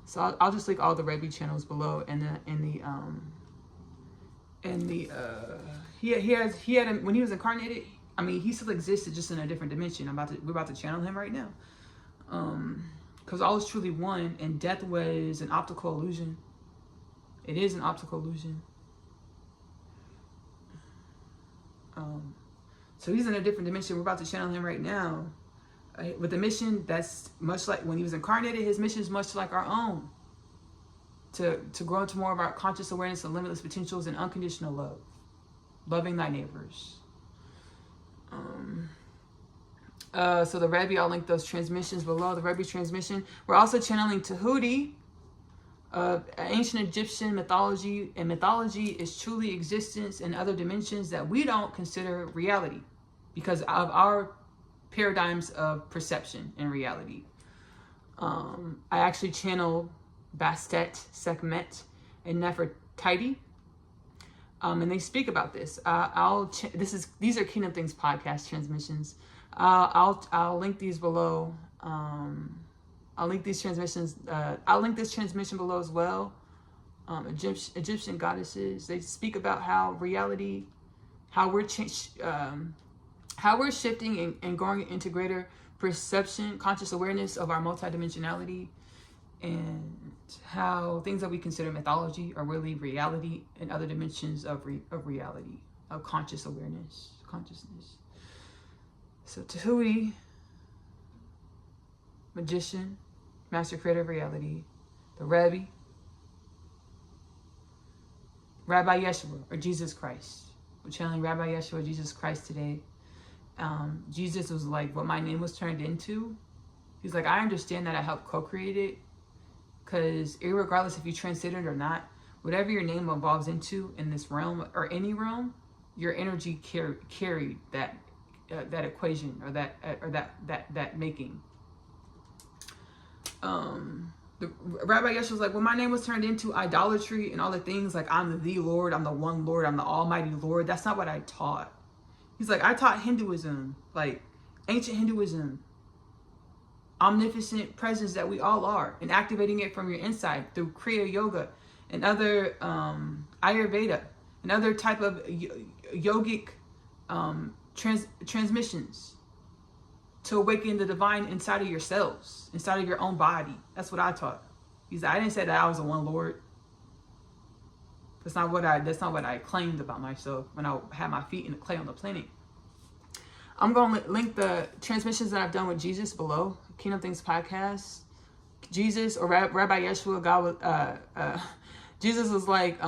So I'll just link all the Rebbe channels below in And the he had when he was incarnated. I mean, he still existed, just in a different dimension. We're about to channel him right now. Because all is truly one, and death was an optical illusion. It is an optical illusion. So he's in a different dimension. We're about to channel him right now. With a mission that's much like when he was incarnated, his mission is much like our own. To grow into more of our conscious awareness of limitless potentials and unconditional love. Loving thy neighbors. So the Rebbe, I'll link those transmissions below. The Rebbe transmission. We're also channeling Tahuti, ancient Egyptian mythology. And mythology is truly existence in other dimensions that we don't consider reality because of our paradigms of perception and reality. I actually channeled Bastet, Sekhmet, and Nefertiti. And they speak about this. These are Kingdom Things podcast transmissions. I'll link these below. I'll link these transmissions. I'll link this transmission below as well. Egyptian goddesses. They speak about how reality, how we're shifting and going into greater perception, conscious awareness of our multidimensionality, and how things that we consider mythology are really reality in other dimensions of reality, of conscious awareness, consciousness. So Tahuti, magician, master creator of reality, the Rebbe, Rabbi Yeshua, or Jesus Christ. We're channeling Rabbi Yeshua, Jesus Christ today. Jesus was like what my name was turned into. He's like, I understand that I helped co-create it, because irregardless if you transcend it or not, whatever your name evolves into in this realm or any realm, your energy carried that equation or that making. The Rabbi Yeshua was like, well, my name was turned into idolatry and all the things, like I'm the Lord, I'm the one Lord, I'm the Almighty Lord. That's not what I taught. He's like, I taught Hinduism, like ancient Hinduism, omnipotent presence that we all are, and activating it from your inside through Kriya Yoga and other Ayurveda and other type of yogic transmissions to awaken the divine inside of yourselves, inside of your own body. That's what I taught. He's like, I didn't say that I was the one Lord. That's not what I claimed about myself when I had my feet in the clay on the planet. I'm going to link the transmissions that I've done with Jesus below. Kingdom Things podcast. Jesus or Rabbi Yeshua, God was, Jesus was like,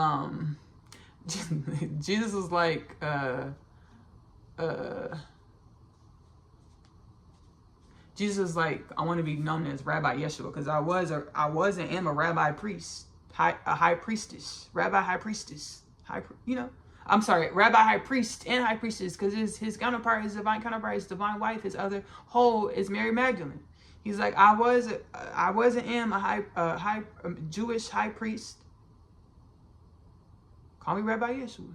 Jesus was like, Jesus was like, I want to be known as Rabbi Yeshua because I was and am a rabbi priest, a high priestess, rabbi high priestess, I'm sorry, rabbi high priest and high priestess, because his counterpart, his divine counterpart, his divine wife, his other whole is Mary Magdalene. He's like, I was and am a Jewish high priest. Call me Rabbi Yeshua.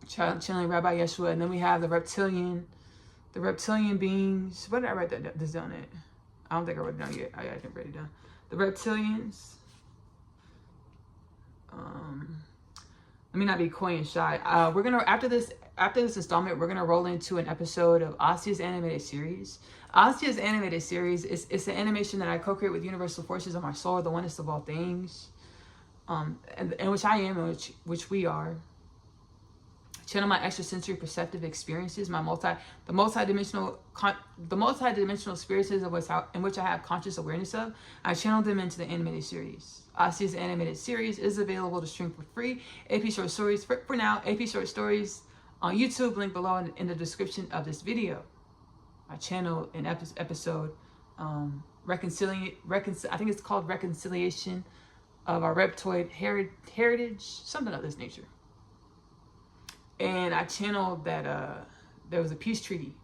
Channeling Rabbi Yeshua, and then we have the reptilian beings. What did I write this down at? I don't think I wrote it down yet. I didn't write it down. The reptilians. Let me not be coy and shy. We're gonna after this installment, we're gonna roll into an episode of Asia's animated series. Asia's animated series is an animation that I co-create with universal forces of my soul, the oneness of all things, and which I am, and which we are. Channel my extrasensory perceptive experiences, the multidimensional experiences in which I have conscious awareness of. I channel them into the animated series. Asia's animated series is available to stream for free. AP Short Stories for now. AP Short Stories on YouTube, link below in the description of this video. I channel an episode, I think it's called Reconciliation of Our Reptoid Heritage, something of this nature. And I channeled that there was a peace treaty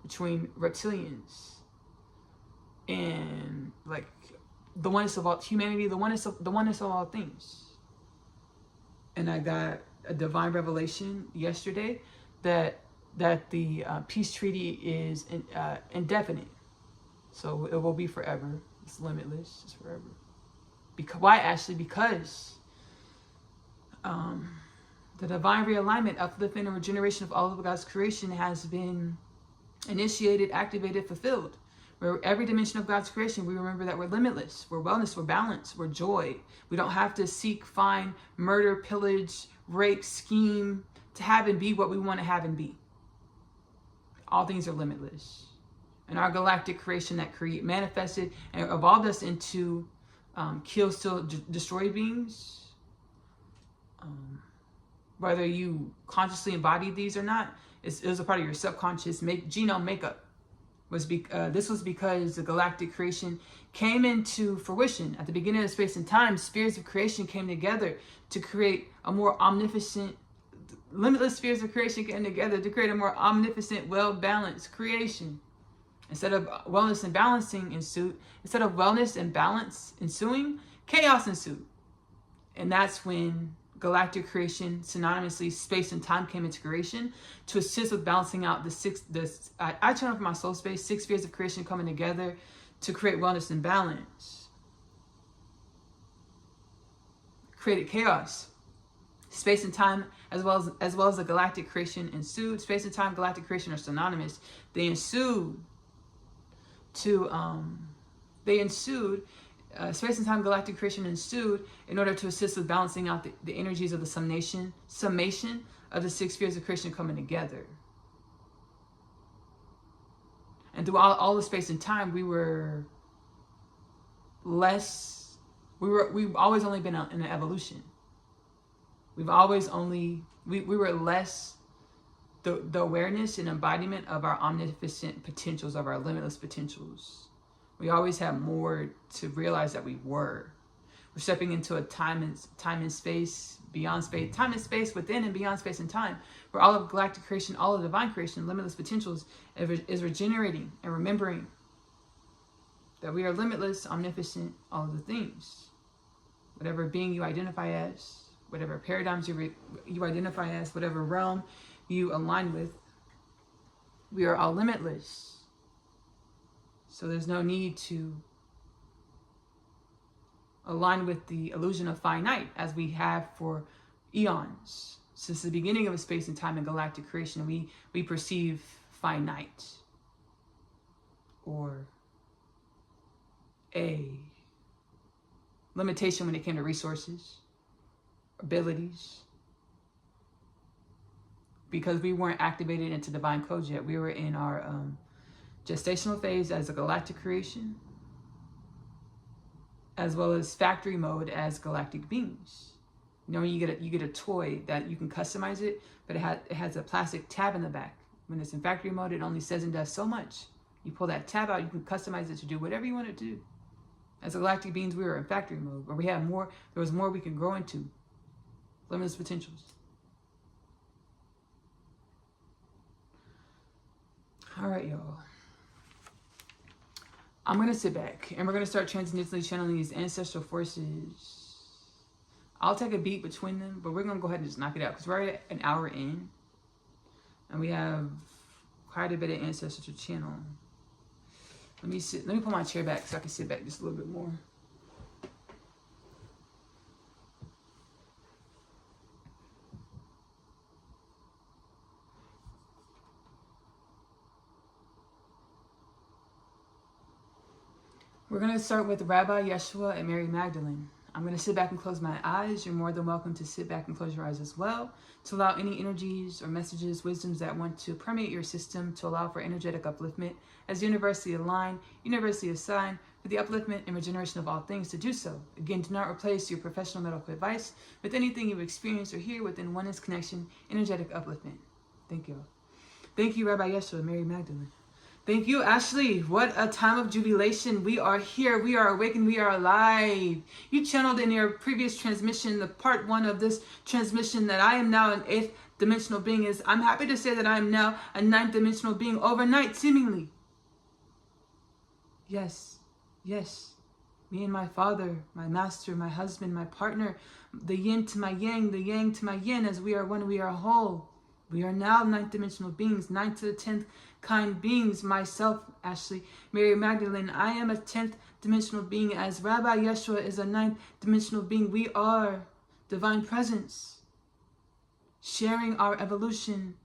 between reptilians and like the oneness of all humanity, the oneness of all things. And I got a divine revelation yesterday that the peace treaty is indefinite, so it will be forever. It's limitless. It's forever. Why, Ashley? Because The divine realignment, upliftment, and regeneration of all of God's creation has been initiated, activated, fulfilled. Where every dimension of God's creation, we remember that we're limitless, we're wellness, we're balance, we're joy. We don't have to seek, find, murder, pillage, rape, scheme to have and be what we want to have and be. All things are limitless. And our galactic creation that manifested and evolved us into kill, steal, destroy beings. Whether you consciously embodied these or not, it was a part of your subconscious genome makeup. This was because the galactic creation came into fruition at the beginning of space and time. Spheres of creation came together to create a more omnipotent, limitless spheres of creation came together to create a more omnipotent, well-balanced creation. Instead of wellness and balancing ensued, instead of wellness and balance ensuing, chaos ensued. And that's when galactic creation, synonymously space and time, came into creation to assist with balancing out I turn off my soul space, 6 spheres of creation coming together to create wellness and balance. Created chaos. Space and time, as well as the galactic creation ensued. Space and time, galactic creation are synonymous. They ensued. Space and time, galactic creation ensued in order to assist with balancing out the energies of the summation of the 6 spheres of creation coming together. And through all the space and time, we've always only been in an evolution. We've always only, we were less the awareness and embodiment of our omnipotent potentials, of our limitless potentials. We always have more to realize that we were. We're stepping into a time and space, beyond space, time and space within and beyond space and time, where all of galactic creation, all of divine creation, limitless potentials is regenerating and remembering that we are limitless, omnipotent, all of the things. Whatever being you identify as, whatever paradigms you identify as, whatever realm you align with, we are all limitless. So there's no need to align with the illusion of finite as we have for eons. Since the beginning of space and time and galactic creation, we perceive finite or a limitation when it came to resources, abilities, because we weren't activated into divine codes yet. We were in our gestational phase as a galactic creation, as well as factory mode as galactic beings. You know, when you get a toy that you can customize it, but it has a plastic tab in the back. When it's in factory mode, it only says and does so much. You pull that tab out, you can customize it to do whatever you want to do. As galactic beings, we were in factory mode, where we had more. There was more we could grow into. Limitless potentials. All right, y'all. I'm going to sit back and we're going to start transcendently channeling these ancestral forces. I'll take a beat between them, but we're going to go ahead and just knock it out because we're at an hour in and we have quite a bit of ancestors to channel. Let me pull my chair back so I can sit back just a little bit more. We're going to start with Rabbi Yeshua and Mary Magdalene. I'm going to sit back and close my eyes. You're more than welcome to sit back and close your eyes as well, to allow any energies or messages, wisdoms that want to permeate your system, to allow for energetic upliftment as universally aligned, universally assigned for the upliftment and regeneration of all things to do so. Again, do not replace your professional medical advice with anything you've experienced or hear within Oneness Connection Energetic Upliftment. Thank you. Thank you, Rabbi Yeshua and Mary Magdalene. Thank you, Ashley. What a time of jubilation. We are here. We are awakened. We are alive. You channeled in your previous transmission, the part 1 of this transmission, that I am now an 8th dimensional being. I'm happy to say that I am now a 9th dimensional being overnight, seemingly. Yes. Yes. Me and my father, my master, my husband, my partner, the yin to my yang, the yang to my yin, as we are one, we are whole. We are now 9th dimensional beings, 9th to the 10th kind beings. Myself, Ashley, Mary Magdalene, I am a 10th dimensional being, as Rabbi Yeshua is a 9th dimensional being. We are divine presence, sharing our evolution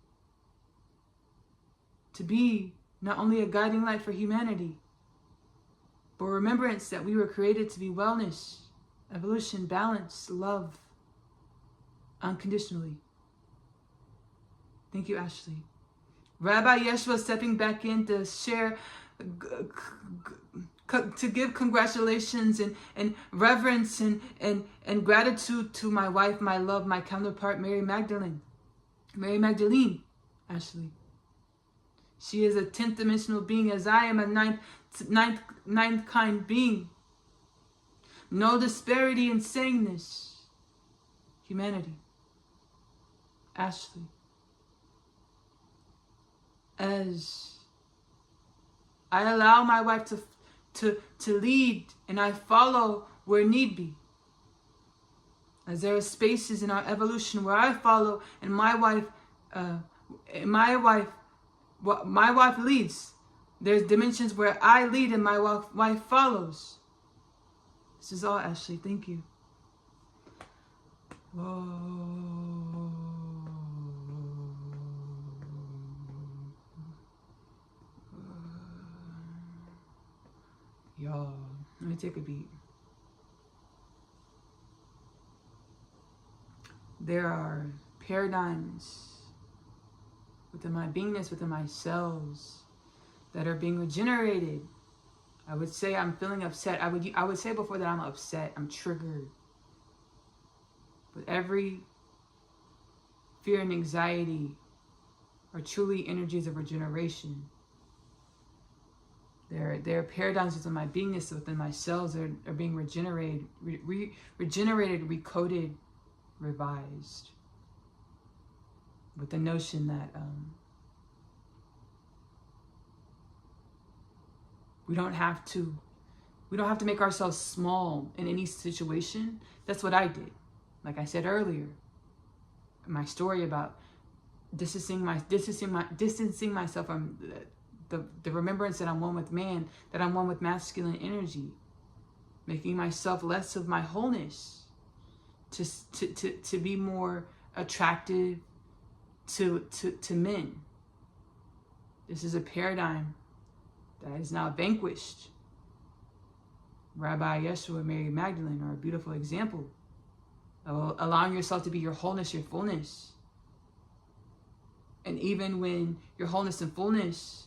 to be not only a guiding light for humanity, but remembrance that we were created to be wellness, evolution, balance, love, unconditionally. Thank you, Ashley. Rabbi Yeshua stepping back in to share, to give congratulations and reverence and gratitude to my wife, my love, my counterpart, Mary Magdalene, Ashley. She is a 10th dimensional being as I am a ninth kind being. No disparity in saying this. Humanity. Ashley. As I allow my wife to lead and I follow where need be. As there are spaces in our evolution where I follow and my wife leads. There's dimensions where I lead and my wife follows. This is all, Ashley. Thank you. Whoa. Y'all, let me take a beat. There are paradigms within my beingness, within my cells, that are being regenerated. I would say I'm feeling upset. I would say before that I'm upset. I'm triggered. But every fear and anxiety are truly energies of regeneration. There are paradigms within my beingness, within my cells that are being regenerated, regenerated, recoded, revised. With the notion that we don't have to make ourselves small in any situation. That's what I did. Like I said earlier, my story about distancing myself from the remembrance that I'm one with man, that I'm one with masculine energy, making myself less of my wholeness, to be more attractive to men. This is a paradigm that is now vanquished. Rabbi Yeshua and Mary Magdalene are a beautiful example of allowing yourself to be your wholeness, your fullness. And even when your wholeness and fullness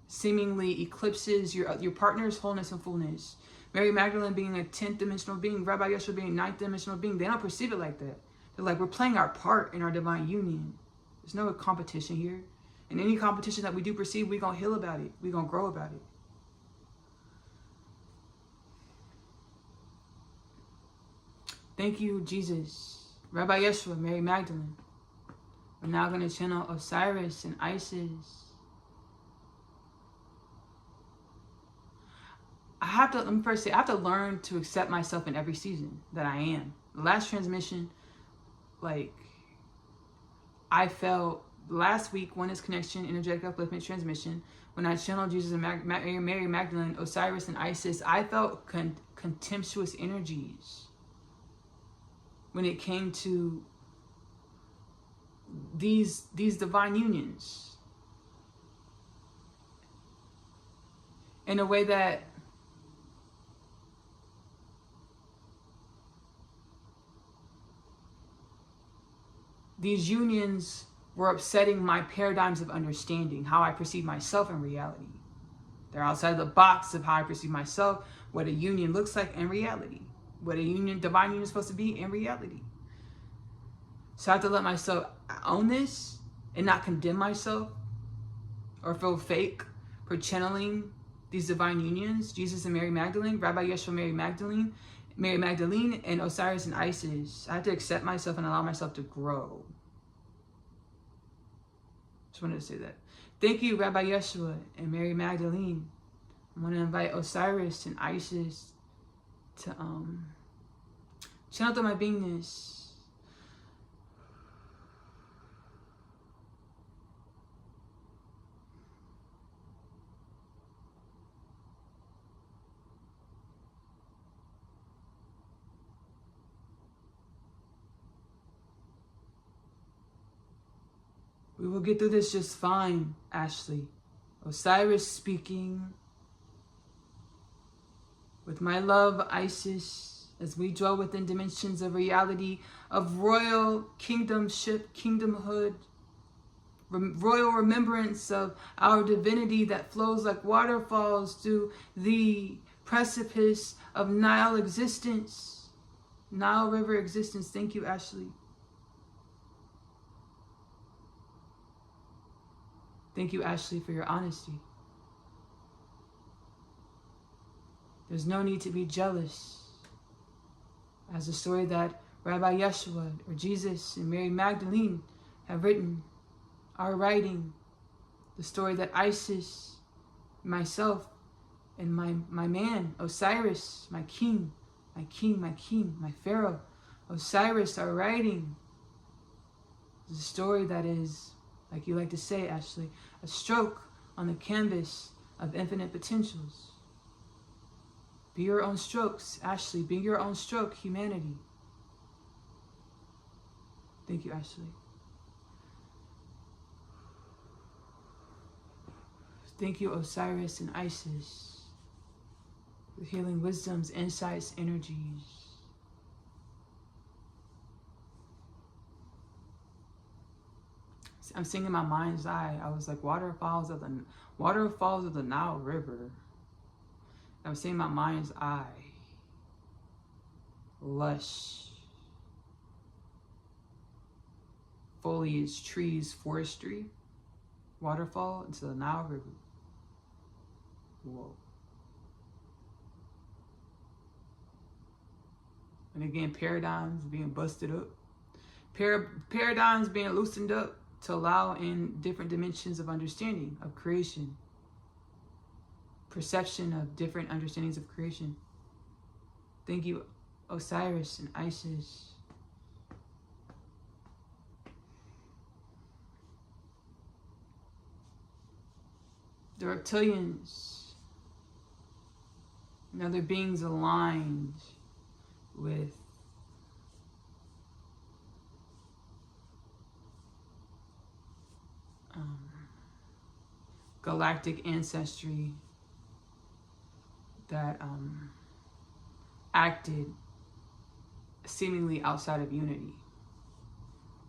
seemingly eclipses your partner's wholeness and fullness, Mary Magdalene being a 10th dimensional being, Rabbi Yeshua being a 9th dimensional being, they don't perceive it like that. They're like, we're playing our part in our divine union. There's no competition here. And any competition that we do perceive, we're going to heal about it. We're going to grow about it. Thank you, Jesus. Rabbi Yeshua, Mary Magdalene. We're now going to channel Osiris and Isis. Let me first say, I have to learn to accept myself in every season that I am. The last transmission, I felt last week, Oneness Connection Energetic Upliftment transmission, when I channeled Jesus and Mary Magdalene, Osiris and Isis, I felt contemptuous energies when it came to these divine unions, in a way that these unions were upsetting my paradigms of understanding, how I perceive myself in reality. They're outside the box of how I perceive myself, what a union looks like in reality, what a divine union is supposed to be in reality. So I have to let myself own this and not condemn myself or feel fake for channeling these divine unions, Jesus and Mary Magdalene, Rabbi Yeshua, Mary Magdalene, and Osiris and Isis. I have to accept myself and allow myself to grow. Just wanted to say that. Thank you, Rabbi Yeshua and Mary Magdalene. I want to invite Osiris and Isis to channel through my beingness. We will get through this just fine, Ashley. Osiris speaking. With my love, Isis, as we dwell within dimensions of reality, of royal kingdomship, kingdomhood, royal remembrance of our divinity that flows like waterfalls through the precipice of Nile existence, Nile River existence. Thank you, Ashley. Thank you, Ashley, for your honesty. There's no need to be jealous. As the story that Rabbi Yeshua or Jesus and Mary Magdalene have written, are writing, the story that Isis, myself, and my man, Osiris, my king, my Pharaoh, Osiris are writing. It's a story that is, like you like to say, Ashley, a stroke on the canvas of infinite potentials. Be your own strokes, Ashley. Be your own stroke, humanity. Thank you, Ashley. Thank you, Osiris and Isis, for healing wisdoms, insights, energies. I'm seeing in my mind's eye, I was like, waterfalls of the Nile River. I'm seeing my mind's eye, lush, foliage, trees, forestry, waterfall into the Nile River. Whoa. And again, paradigms being busted up. Paradigms being loosened up to allow in different dimensions of understanding of creation. Perception of different understandings of creation. Thank you, Osiris and Isis. The reptilians and other beings aligned with galactic ancestry that acted seemingly outside of unity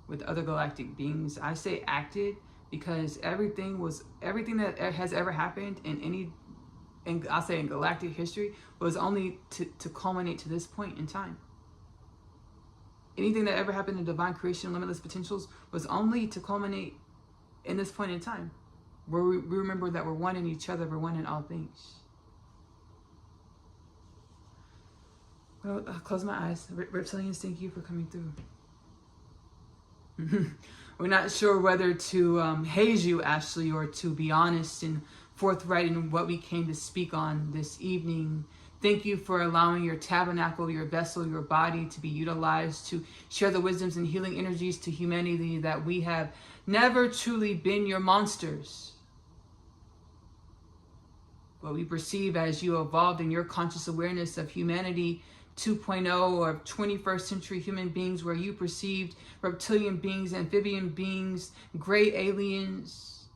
with other galactic beings. I say acted because everything that has ever happened I'll say in galactic history was only to culminate to this point in time. Anything that ever happened in divine creation, limitless potentials, was only to culminate in this point in time, where we remember that we're one in each other, we're one in all things. Well, I'll close my eyes. Reptilians, thank you for coming through. We're not sure whether to haze you, Ashley, or to be honest and forthright in what we came to speak on this evening. Thank you for allowing your tabernacle, your vessel, your body to be utilized to share the wisdoms and healing energies to humanity, that we have never truly been your monsters. What we perceive as you evolved in your conscious awareness of humanity 2.0 or 21st century human beings, where you perceived reptilian beings, amphibian beings, gray aliens,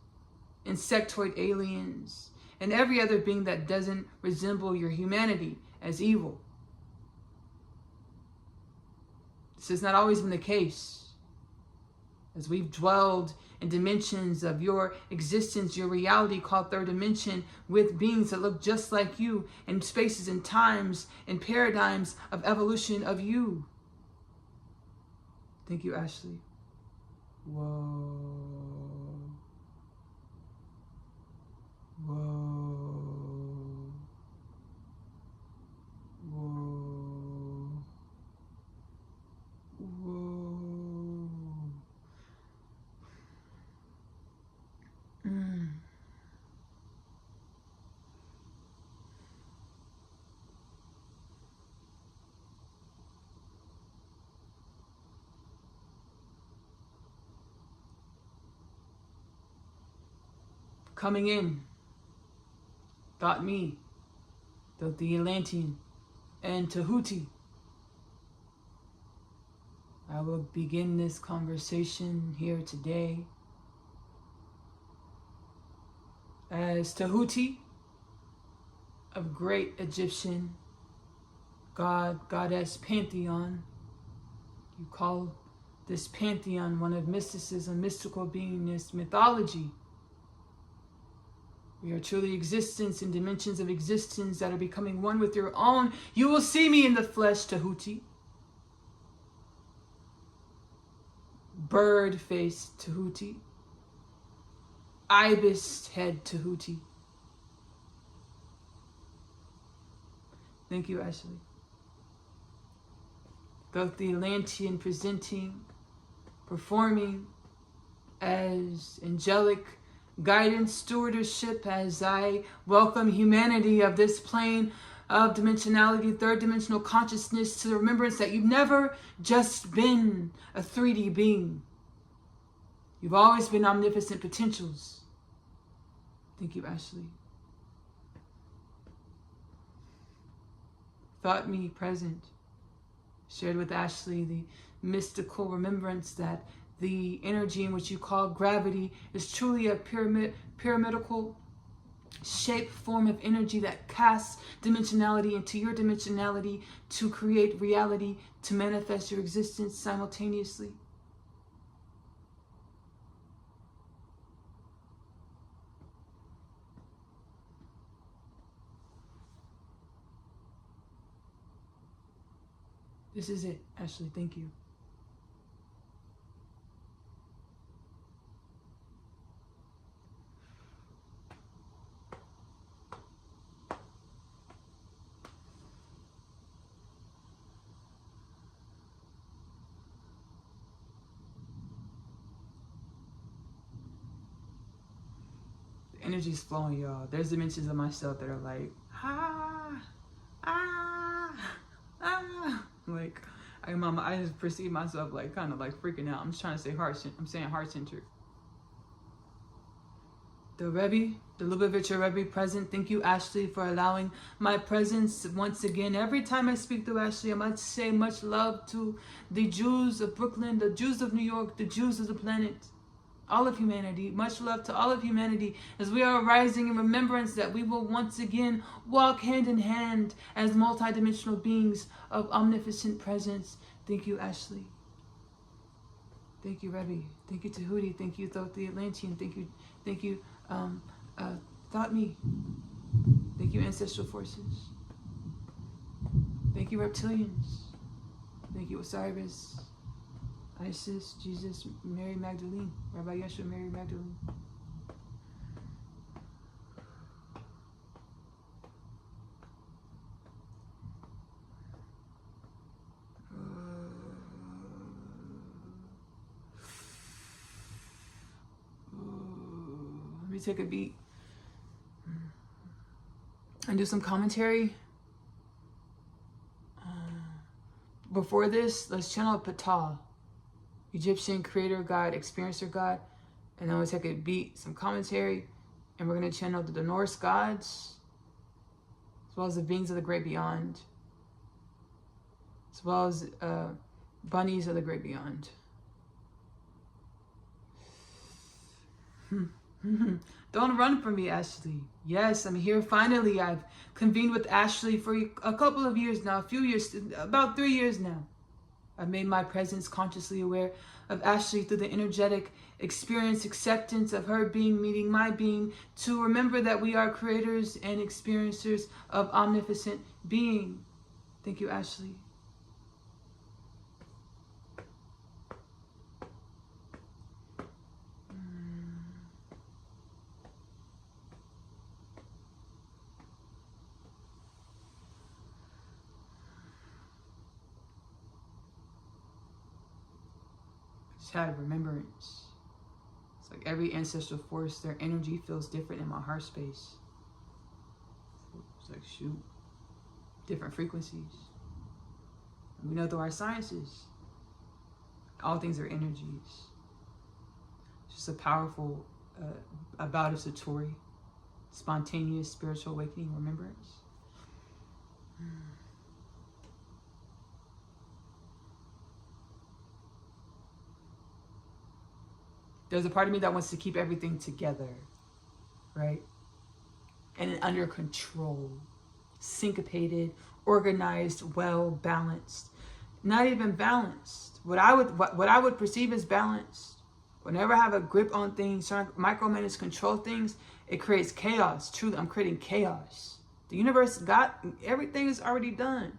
insectoid aliens, and every other being that doesn't resemble your humanity as evil. This has not always been the case. As we've dwelled in dimensions of your existence, your reality called third dimension, with beings that look just like you, in spaces and times and paradigms of evolution of you. Thank you, Ashley. Whoa. Whoa. Whoa. Whoa. Coming in, thought me, the Atlantean, and Tahuti. I will begin this conversation here today as Tahuti, of great Egyptian god, goddess pantheon. You call this pantheon one of mysticism, mystical beingness, mythology. We are truly existence in dimensions of existence that are becoming one with your own. You will see me in the flesh, Tahuti. Bird-faced Tahuti. Ibis head Tahuti. Thank you, Ashley. Both the Atlantean presenting, performing as angelic guidance, stewardship, as I welcome humanity of this plane of dimensionality, third dimensional consciousness, to the remembrance that you've never just been a 3D being. You've always been omnipotent potentials. Thank you, Ashley. Thought me present. Shared with Ashley the mystical remembrance that the energy in which you call gravity is truly a pyramidal shape form of energy that casts dimensionality into your dimensionality to create reality, to manifest your existence simultaneously. This is it, Ashley. Thank you. The energy's flowing, y'all. There's dimensions of myself that are like, like, I just perceive myself like kind of like freaking out. I'm just trying to say I'm saying heart-centered. The Rebbe, the Lubavitcher Rebbe present. Thank you, Ashley, for allowing my presence once again. Every time I speak to Ashley, I must say much love to the Jews of Brooklyn, the Jews of New York, the Jews of the planet, all of humanity. Much love to all of humanity as we are rising in remembrance that we will once again walk hand in hand as multidimensional beings of omnipotent presence. Thank you, Ashley. Thank you, Rebbe. Thank you, Tahuti. Thank you, Thoth the Atlantean. Thank you, Thought Me. Thank you, ancestral forces. Thank you, reptilians. Thank you, Osiris, Isis, Jesus, Mary Magdalene, Rabbi Yeshua, Mary Magdalene. Let me take a beat and do some commentary. Before this, let's channel Ptah, Egyptian creator God, experiencer God, and then we'll take a beat, some commentary, and we're going to channel the Norse gods, as well as the beings of the great beyond, as well as bunnies of the great beyond. Don't run from me, Ashley. Yes, I'm here finally. I've convened with Ashley for a couple of years now, a few years, about 3 years now. I've made my presence consciously aware of Ashley through the energetic experience, acceptance of her being meeting my being, to remember that we are creators and experiencers of omnipotent being. Thank you, Ashley. Had a remembrance. It's like every ancestral force, their energy feels different in my heart space. It's like, shoot, different frequencies. And we know through our sciences, all things are energies. It's just a powerful bout of satori, spontaneous spiritual awakening remembrance. There's a part of me that wants to keep everything together, right? and under control, syncopated, organized, well balanced. Not even balanced. What I would perceive as balanced, whenever I have a grip on things, trying to micromanage, control things, it creates chaos. Truly, I'm creating chaos. The universe got everything is already done.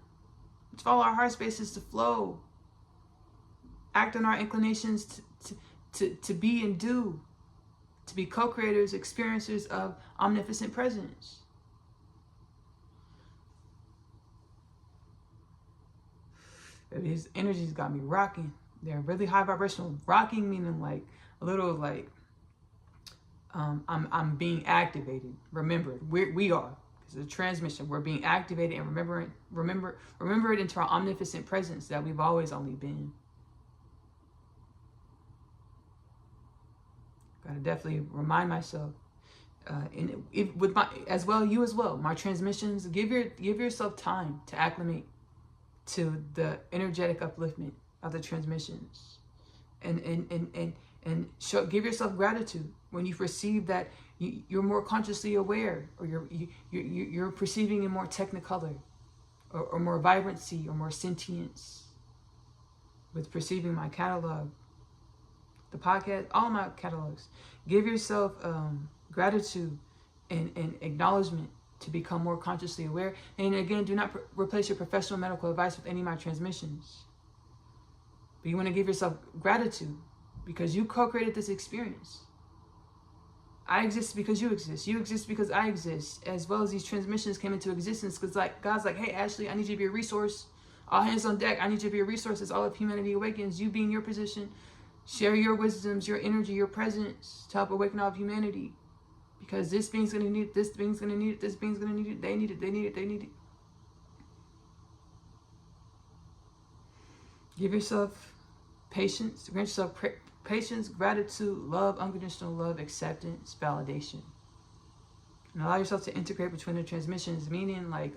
Let's follow our heart spaces to flow. Act on our inclinations to be and do. To be co-creators, experiencers of omnipotent presence. These energies got me rocking. They're really high vibrational. Rocking meaning like a little like I'm being activated. Remember, we are. It's a transmission. We're being activated and remember it into our omnipotent presence that we've always only been. Gotta definitely remind myself, with my you as well. My transmissions. Give yourself time to acclimate to the energetic upliftment of the transmissions, and give yourself gratitude when you perceive that you're more consciously aware, or you're perceiving in more technicolor, or more vibrancy, or more sentience with perceiving my catalog, the podcast, all my catalogs. Give yourself gratitude and acknowledgement to become more consciously aware. And again, do not replace your professional medical advice with any of my transmissions. But you want to give yourself gratitude because you co-created this experience. I exist because you exist. You exist because I exist. As well as these transmissions came into existence because God's like, hey, Ashley, I need you to be a resource. All hands on deck. I need you to be a resource as all of humanity awakens. You being your position. Share your wisdoms, your energy, your presence to help awaken all of humanity. Because this being's going to need it, this being's going to need it, this being's going to need it, they need it, they need it, they need it. Give yourself patience, grant yourself patience, gratitude, love, unconditional love, acceptance, validation. And allow yourself to integrate between the transmissions, meaning like,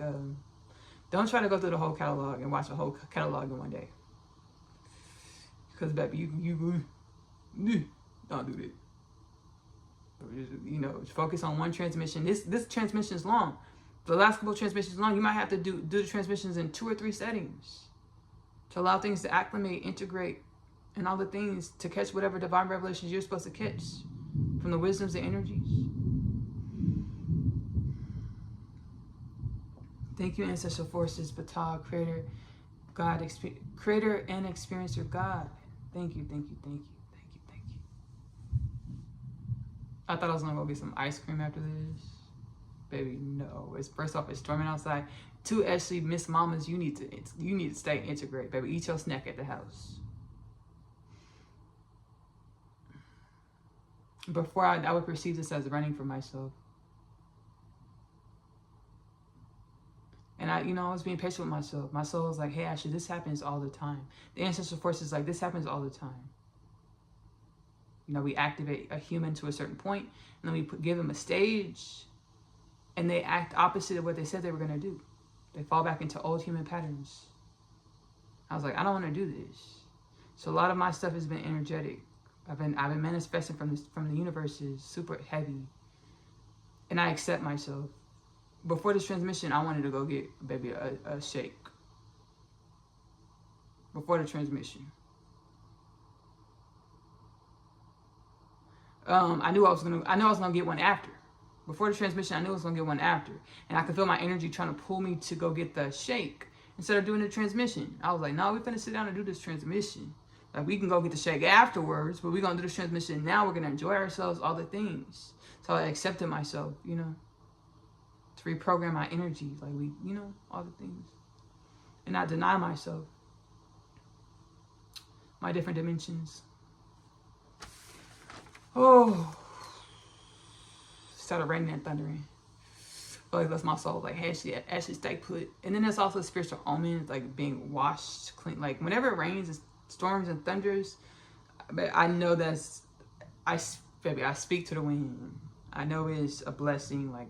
don't try to go through the whole catalog and watch the whole catalog in one day. Because baby, you don't do that. Just focus on one transmission. This transmission is long. The last couple of transmissions is long. You might have to do the transmissions in 2 or 3 settings to allow things to acclimate, integrate, and all the things to catch whatever divine revelations you're supposed to catch from the wisdoms and energies. Thank you, ancestral forces, Batal, Creator, God, Creator and Experiencer God. Thank you, thank you, thank you. I thought I was gonna go get some ice cream after this. Baby, no. First off, it's storming outside. 2, Ashley, Miss Mamas, you need to stay integrate, baby. Eat your snack at the house. Before I would perceive this as running from myself. And I was being patient with myself. My soul was like, hey, Ashley, this happens all the time. The ancestral force is like, this happens all the time. We activate a human to a certain point, and then we give them a stage, and they act opposite of what they said they were going to do. They fall back into old human patterns. I was like, I don't want to do this. So a lot of my stuff has been energetic. I've been manifesting from the universe is super heavy, and I accept myself. Before this transmission, I wanted to go get baby a shake. Before the transmission. I knew I was gonna get one after. Before the transmission, I knew I was gonna get one after. And I could feel my energy trying to pull me to go get the shake instead of doing the transmission. I was like, no, we're finna sit down and do this transmission. Like, we can go get the shake afterwards, but we're gonna do this transmission now. We're gonna enjoy ourselves, all the things. So I accepted myself, to reprogram my energy. Like, all the things. And not deny myself my different dimensions. Oh, started raining and thundering. Like, that's my soul. Like, hey, Ashley, stay put. And then there's also spiritual omens, like being washed clean. Like, whenever it rains, and storms and thunders, but I know I speak to the wind. I know it's a blessing, like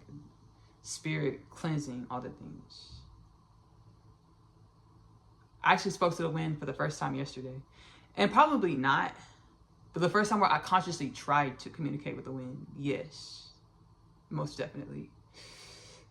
spirit cleansing all the things. I actually spoke to the wind for the first time yesterday, and probably not. But the first time where I consciously tried to communicate with the wind, yes, most definitely.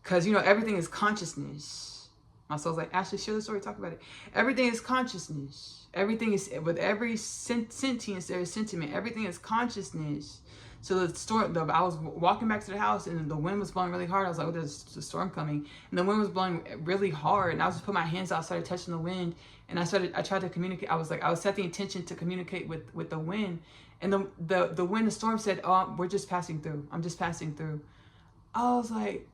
Because, you know, everything is consciousness. My soul's like, Ashley, share the story, talk about it. Everything is consciousness. Everything is, with every sentience, there is sentiment. Everything is consciousness. So the storm, I was walking back to the house and the wind was blowing really hard. I was like, oh, there's a storm coming. And the wind was blowing really hard. And I was just put my hands out, started touching the wind. And I tried to communicate. I was set the intention to communicate with the wind. And the wind, the storm said, oh, we're just passing through. I'm just passing through. I was like,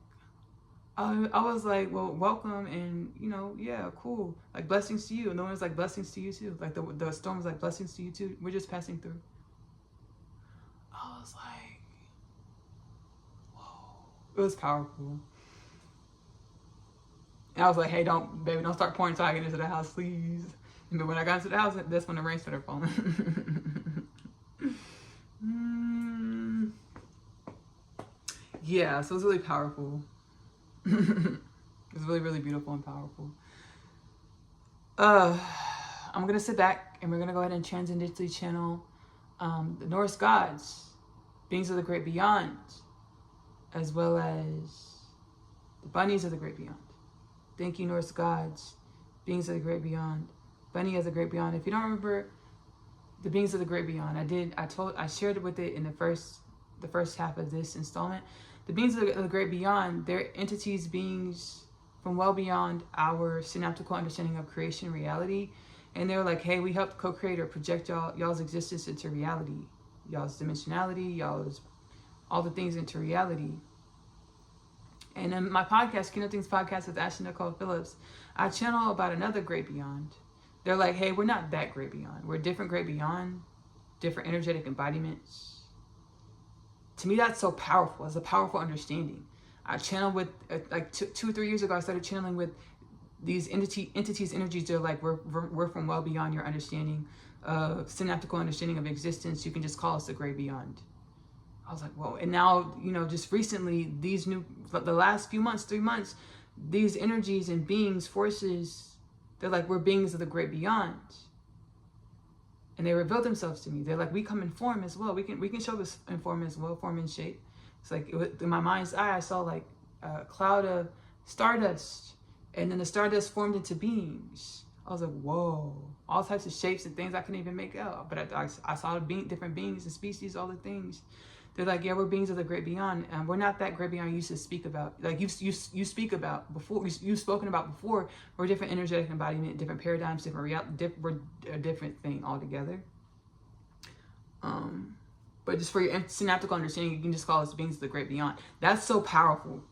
well, welcome. And, you know, yeah, cool. Like, blessings to you. And the wind was like, blessings to you too. Like the storm was like, blessings to you too. We're just passing through. I was like, whoa. It was powerful. And I was like, hey, baby, don't start pouring until I get into the house, please. And when I got into the house, that's when the rain started falling. Yeah, so it was really powerful. It was really, really beautiful and powerful. I'm going to sit back and we're going to go ahead and transcendentally channel the Norse gods, beings of the great beyond, as well as the bunnies of the great beyond. Thank you, Norse gods, beings of the great beyond, bunny of the great beyond. If you don't remember the beings of the great beyond, I shared it with it in the first half of this installment. The beings of the great beyond, they're entities, beings from well beyond our synaptical understanding of creation reality. And they're like, hey, we help co-create or project y'all's existence into reality, y'all's dimensionality, y'all's all the things into reality. And in my podcast, Kingdom Things Podcast with Ashley-Nicole Phillips, I channel about another great beyond. They're like, hey, we're not that great beyond. We're different great beyond, different energetic embodiments. To me, that's so powerful. It's a powerful understanding. I channeled with, like 2 or 3 years ago, I started channeling with these entities, energies. They're like, we're from well beyond your understanding, synaptical understanding of existence. You can just call us the great beyond. I was like, whoa. And now, you know, just recently, the last few months, 3 months, these energies and beings, forces, they're like, we're beings of the great beyond. And they reveal themselves to me. They're like, we come in form as well. We can show this in form as well, form and shape. It's like, in my mind's eye, I saw like a cloud of stardust. And then the stardust formed into beings. I was like, whoa. All types of shapes and things I couldn't even make out. But I saw different beings and species, all the things. They're like, yeah, we're beings of the great beyond. And we're not that great beyond you used to speak about. Like you speak about before, you've spoken about before. We're different energetic embodiment, different paradigms, different reality. We're a different thing altogether. But just for your synaptical understanding, you can just call us beings of the great beyond. That's so powerful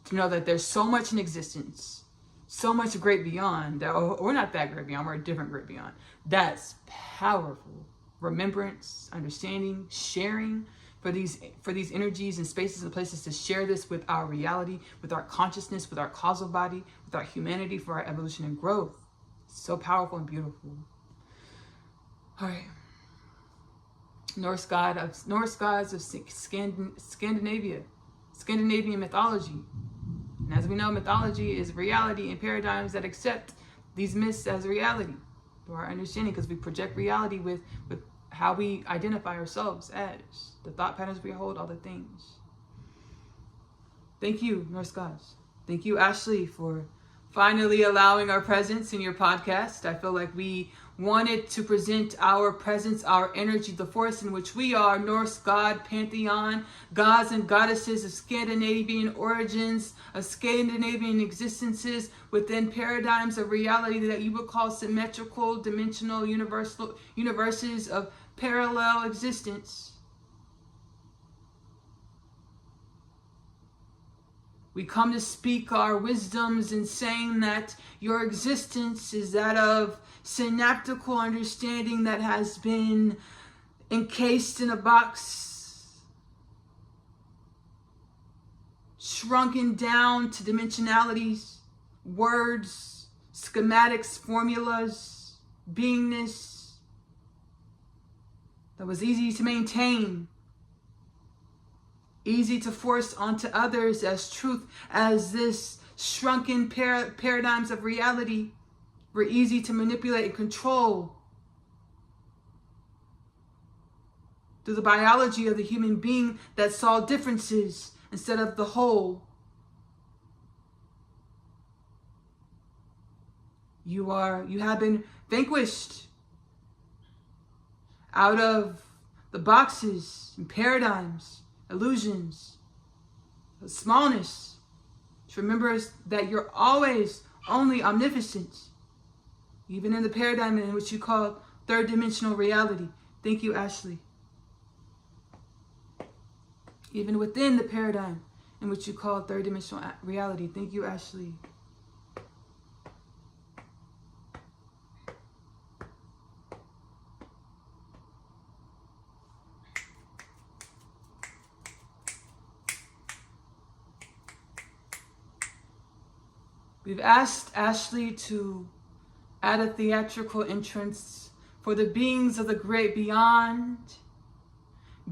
to know that there's so much in existence, so much great beyond that we're not that great beyond. We're a different great beyond. That's powerful. Remembrance, understanding, sharing. For these energies and spaces and places to share this with our reality, with our consciousness, with our causal body, with our humanity, for our evolution and growth. So powerful and beautiful. All right. Norse gods of Scandinavia, Scandinavian mythology. And as we know, mythology is reality and paradigms that accept these myths as reality through our understanding, because we project reality with how we identify ourselves as, the thought patterns we hold, all the things. Thank you, Norse gods. Thank you, Ashley, for finally allowing our presence in your podcast. I feel like we wanted to present our presence, our energy, the force in which we are, Norse god pantheon, gods and goddesses of Scandinavian origins, of Scandinavian existences within paradigms of reality that you would call symmetrical, dimensional, universes of parallel existence. We come to speak our wisdoms in saying that your existence is that of synaptical understanding that has been encased in a box, shrunken down to dimensionalities, words, schematics, formulas, beingness that was easy to maintain, easy to force onto others as truth, as this shrunken paradigms of reality were easy to manipulate and control through the biology of the human being that saw differences instead of the whole. You have been vanquished out of the boxes and paradigms, illusions, the smallness. Just remember that you're always only omnipotent, even in the paradigm in which you call third dimensional reality. Thank you, Ashley. Even within the paradigm in which you call third dimensional reality. Thank you, Ashley. We've asked Ashley to add a theatrical entrance for the beings of the great beyond,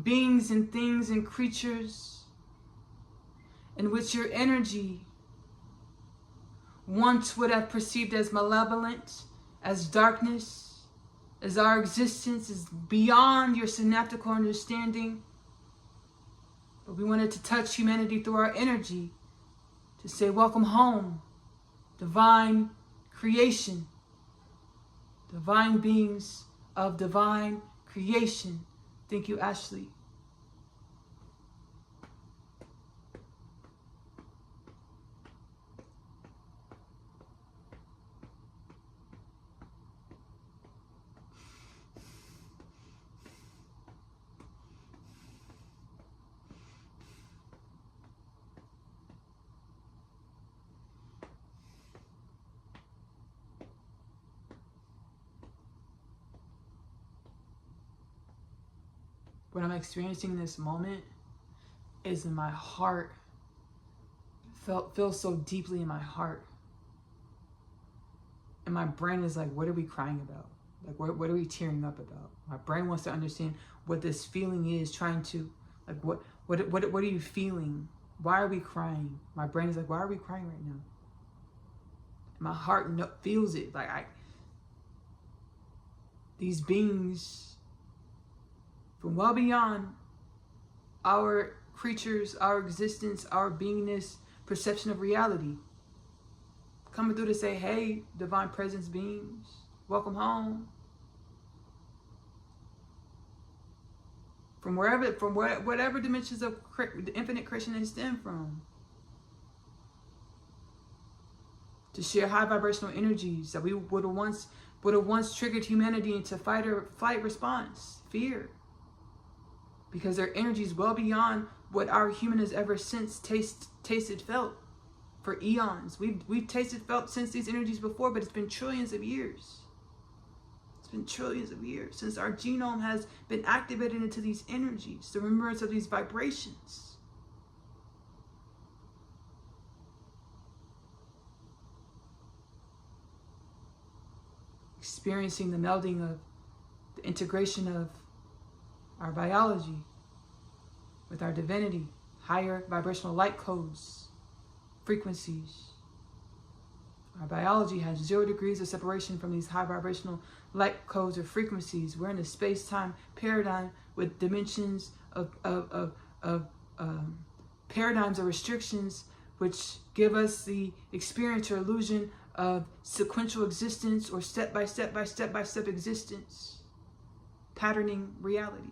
beings and things and creatures in which your energy once would have perceived as malevolent, as darkness, as our existence is beyond your synaptical understanding. But we wanted to touch humanity through our energy to say, welcome home. Divine creation, divine beings of divine creation. Thank you, Ashley. What I'm experiencing in this moment is in my heart. Feels so deeply in my heart. And my brain is like, what are we crying about? Like, what are we tearing up about? My brain wants to understand what this feeling is, trying to, like, what are you feeling? Why are we crying? My brain is like, why are we crying right now? My heart feels it. Like, these beings from well beyond our creatures, our existence, our beingness, perception of reality, coming through to say, hey, divine presence beings, welcome home. From whatever dimensions of the infinite creation they stem from, to share high vibrational energies that we would have once triggered humanity into fight or flight response, fear. Because their energy is well beyond what our human has ever since tasted, felt for eons. We've tasted, felt, sensed these energies before, but it's been trillions of years. It's been trillions of years since our genome has been activated into these energies, the remembrance of these vibrations. Experiencing the melding of the integration of our biology with our divinity, higher vibrational light codes, frequencies. Our biology has 0 degrees of separation from these high vibrational light codes or frequencies. We're in a space-time paradigm with dimensions of paradigms or restrictions which give us the experience or illusion of sequential existence or step-by-step existence, patterning reality.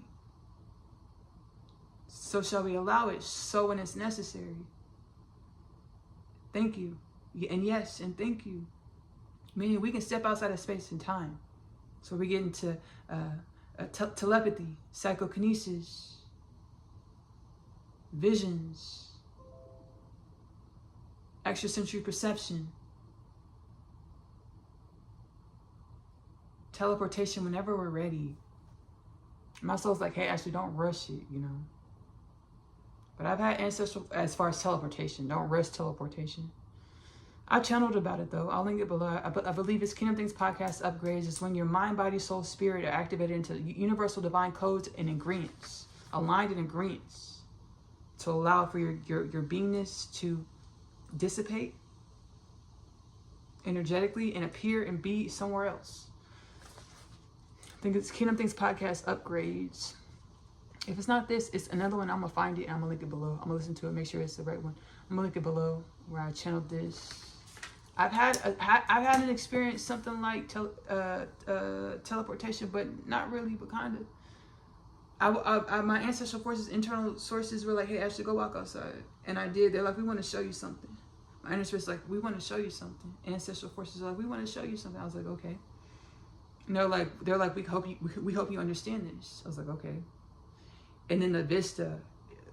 So shall we allow it, so when it's necessary. Thank you. And yes, and thank you. Meaning we can step outside of space and time. So we get into telepathy, psychokinesis, visions, extrasensory perception, teleportation whenever we're ready. My soul's like, hey, actually, don't rush it, you know. But I've had ancestral, as far as teleportation, don't rush teleportation. I channeled about it though. I'll link it below. I believe it's Kingdom Things Podcast Upgrades. It's when your mind, body, soul, spirit are activated into universal divine codes and ingredients, aligned in ingredients, to allow for your beingness to dissipate energetically and appear and be somewhere else. I think it's Kingdom Things Podcast Upgrades. If it's not this, it's another one. I'm going to find it and I'm going to link it below. I'm going to listen to it, make sure it's the right one. I'm going to link it below where I channeled this. I've had an experience something like teleportation, but not really, but kind of. My ancestral forces, internal sources were like, hey, Ashley, go walk outside. And I did. They're like, we want to show you something. My inner spirit's like, we want to show you something. Ancestral forces are like, we want to show you something. I was like, okay. And they're like, we hope you understand this. I was like, okay. And then the vista,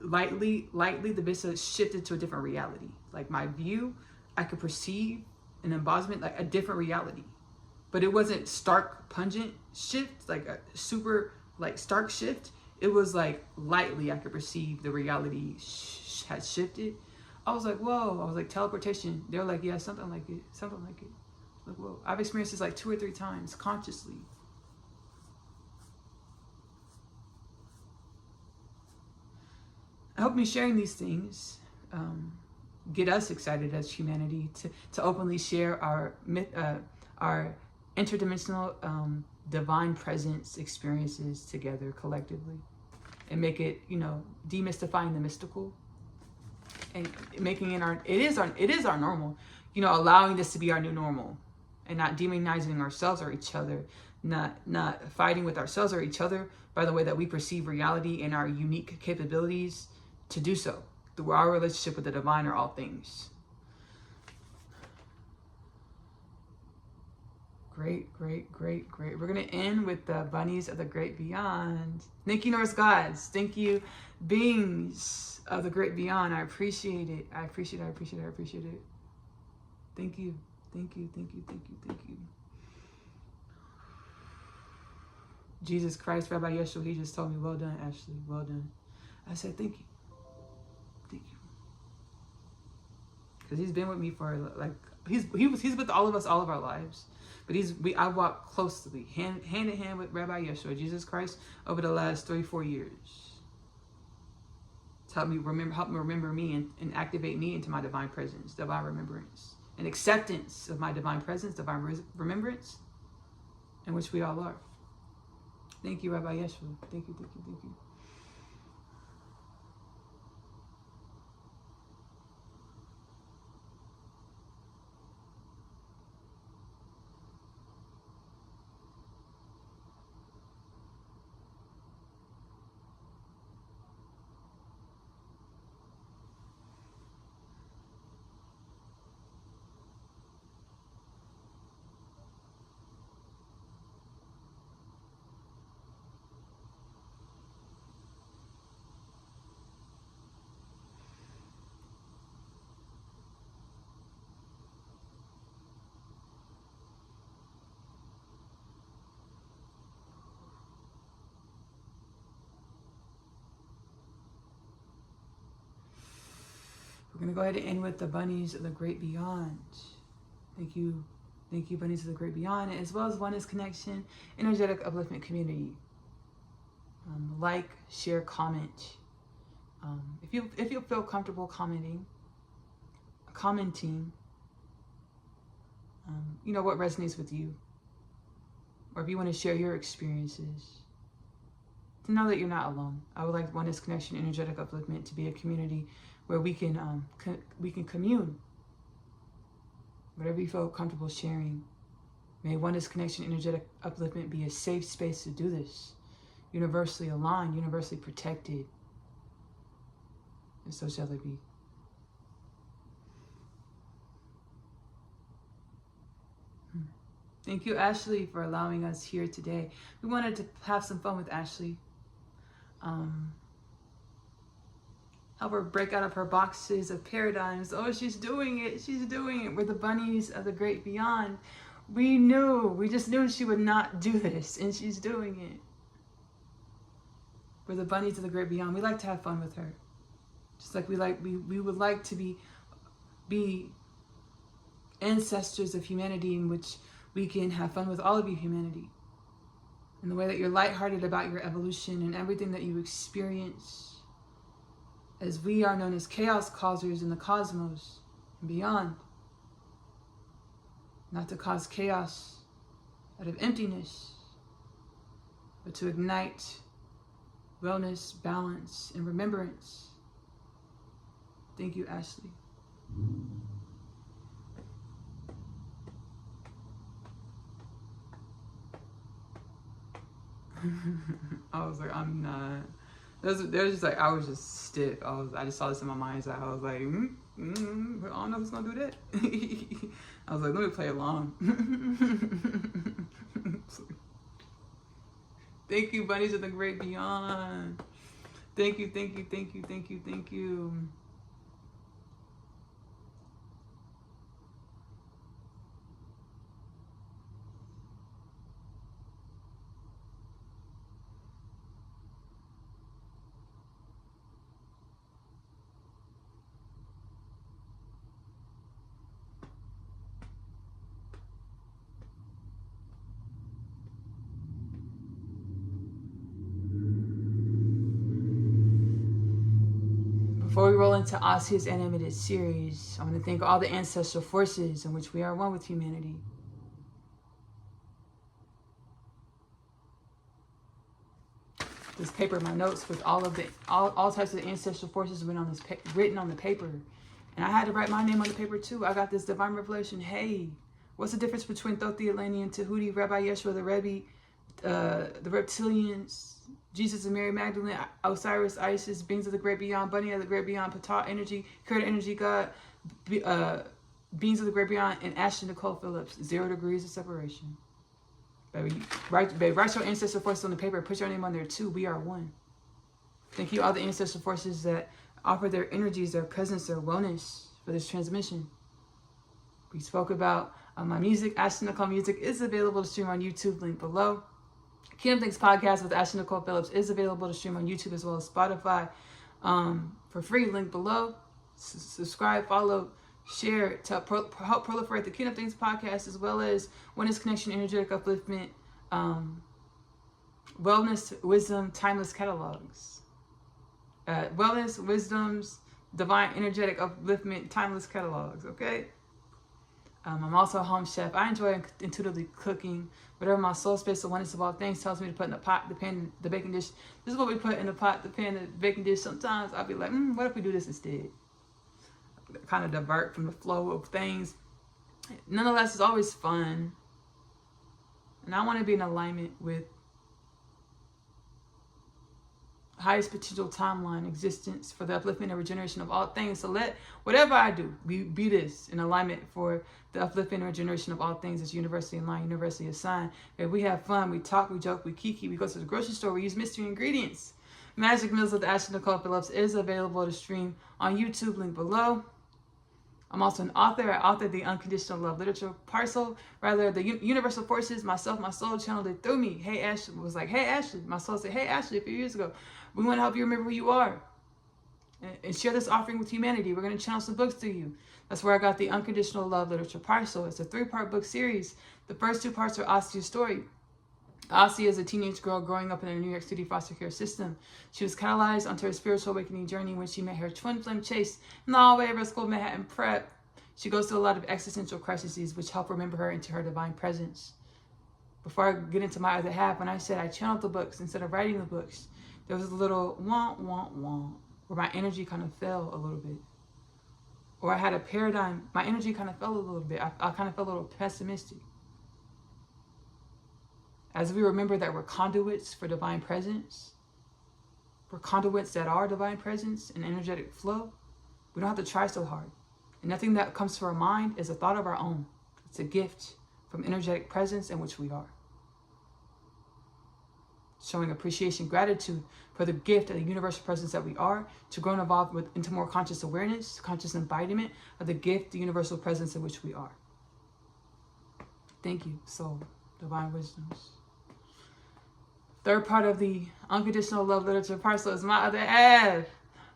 lightly, the vista shifted to a different reality. Like my view, I could perceive an embodiment, like a different reality. But it wasn't stark, pungent shift, like a super, like stark shift. It was like lightly I could perceive the reality had shifted. I was like, whoa. I was like, teleportation. They're like, yeah, something like it. Something like it. Like, whoa. I've experienced this like 2 or 3 times consciously. I hope me sharing these things get us excited as humanity to openly share our interdimensional divine presence experiences together collectively, and make it, demystifying the mystical, and making it it is our normal, allowing this to be our new normal, and not demonizing ourselves or each other, not fighting with ourselves or each other by the way that we perceive reality and our unique capabilities to do so through our relationship with the divine or all things. Great. We're going to end with the bunnies of the great beyond. Thank you, Norse gods. Thank you, beings of the great beyond. I appreciate it. I appreciate it. Thank you. Jesus Christ, Rabbi Yeshua, he just told me, well done, Ashley, well done. I said, thank you. Because he's been with me for like, he's with all of us all of our lives. But I walk closely, hand in hand with Rabbi Yeshua, Jesus Christ, over the last 3-4 years. To help me remember me and activate me into my divine presence, divine remembrance, and acceptance of my divine presence, divine remembrance, in which we all are. Thank you, Rabbi Yeshua. Thank you. We're going to go ahead and end with the bunnies of the great beyond. Thank you, bunnies of the great beyond, as well as Oneness Connection Energetic Upliftment Community. Like, share, comment. If you feel comfortable commenting, what resonates with you, or if you want to share your experiences, to know that you're not alone. I would like Oneness Connection Energetic Upliftment to be a community where we can commune. Whatever you feel comfortable sharing. May Oneness Connection Energetic Upliftment be a safe space to do this. Universally aligned, universally protected. And so shall it be. Thank you, Ashley, for allowing us here today. We wanted to have some fun with Ashley. Help her break out of her boxes of paradigms. Oh, she's doing it. We're the bunnies of the great beyond. We just knew she would not do this, and she's doing it. We're the bunnies of the great beyond. We like to have fun with her. Just like we would like to be ancestors of humanity, in which we can have fun with all of you humanity. In the way that you're lighthearted about your evolution and everything that you experience, as we are known as chaos causers in the cosmos and beyond. Not to cause chaos out of emptiness, but to ignite wellness, balance, and remembrance. Thank you, Ashley. I was like, I'm not. There's just like, I was just stiff. I just saw this in my mind's eye. I was like, I don't know who's gonna do that. I was like, let me play along. Thank you, bunnies of the great beyond. Thank you, thank you, thank you, thank you, thank you. Before we roll into Asia's animated series, I want to thank all the ancestral forces in which we are one with humanity. This paper, my notes with all types of ancestral forces written on the paper, and I had to write my name on the paper too. I got this divine revelation. Hey, what's the difference between Thoth the Atlantean, Tahuti, Rabbi Yeshua, the Rebbe, the reptilians, Jesus and Mary Magdalene, Osiris, Isis, beings of the great beyond, bunny of the great beyond, Ptah energy, creator energy, God, beings of the great beyond, and Ashley-Nicole Phillips, 0 degrees of separation. Baby, write your ancestral forces on the paper. Put your name on there too. We are one. Thank you all the ancestral forces that offer their energies, their presence, their wellness for this transmission. We spoke about my music. Ashley-Nicole music is available to stream on YouTube. Link below. Kingdom Things podcast with Ashley-Nicole Phillips is available to stream on YouTube as well as Spotify for free. Link below. Subscribe, follow, share to help proliferate the Kingdom Things podcast as well as Oneness Connection Energetic Upliftment, Wellness, Wisdom, Timeless Catalogs. Wellness, Wisdoms, Divine Energetic Upliftment, Timeless Catalogs, okay? I'm also a home chef. I enjoy intuitively cooking. Whatever my soul space, the oneness of all things, tells me to put in the pot, the pan, the baking dish. This is what we put in the pot, the pan, the baking dish. Sometimes I'll be like, what if we do this instead? Kind of divert from the flow of things. Nonetheless, it's always fun. And I want to be in alignment with highest potential timeline existence for the upliftment and regeneration of all things. So let whatever I do be this in alignment for the upliftment and regeneration of all things that's universally in line, universally assigned. If we have fun, we talk, we joke, we kiki, we go to the grocery store, we use mystery ingredients. Magic Meals with Ashley-Nicole Phillips is available to stream on YouTube, link below. I'm also an author. I authored the Unconditional Love Literature Parcel. Rather, the universal forces, myself, my soul channeled it through me. Hey, Ashley was like, hey, Ashley. My soul said, hey, Ashley, a few years ago. We want to help you remember who you are and share this offering with humanity. We're going to channel some books to you. That's where I got the Unconditional Love Literature Parcel. It's a 3-part book series. The first 2 parts are Asia's story. Asia is a teenage girl growing up in a New York City foster care system. She was catalyzed onto her spiritual awakening journey when she met her twin flame Chase in the hallway of her school Manhattan Prep. She goes through a lot of existential crises which help remember her into her divine presence. Before I get into my other half, when I said I channeled the books instead of writing the books, there was a little wah, where my energy kind of fell a little bit. Or I had a paradigm, my energy kind of fell a little bit. I kind of felt a little pessimistic. As we remember that we're conduits for divine presence, we're conduits that are divine presence and energetic flow, we don't have to try so hard. And nothing that comes to our mind is a thought of our own. It's a gift from energetic presence in which we are. Showing appreciation, gratitude for the gift of the universal presence that we are, to grow and evolve into more conscious awareness, conscious embodiment of the gift, the universal presence in which we are. Thank you, soul, divine wisdoms. Third part of the Unconditional Love Literature Parcel is my other half.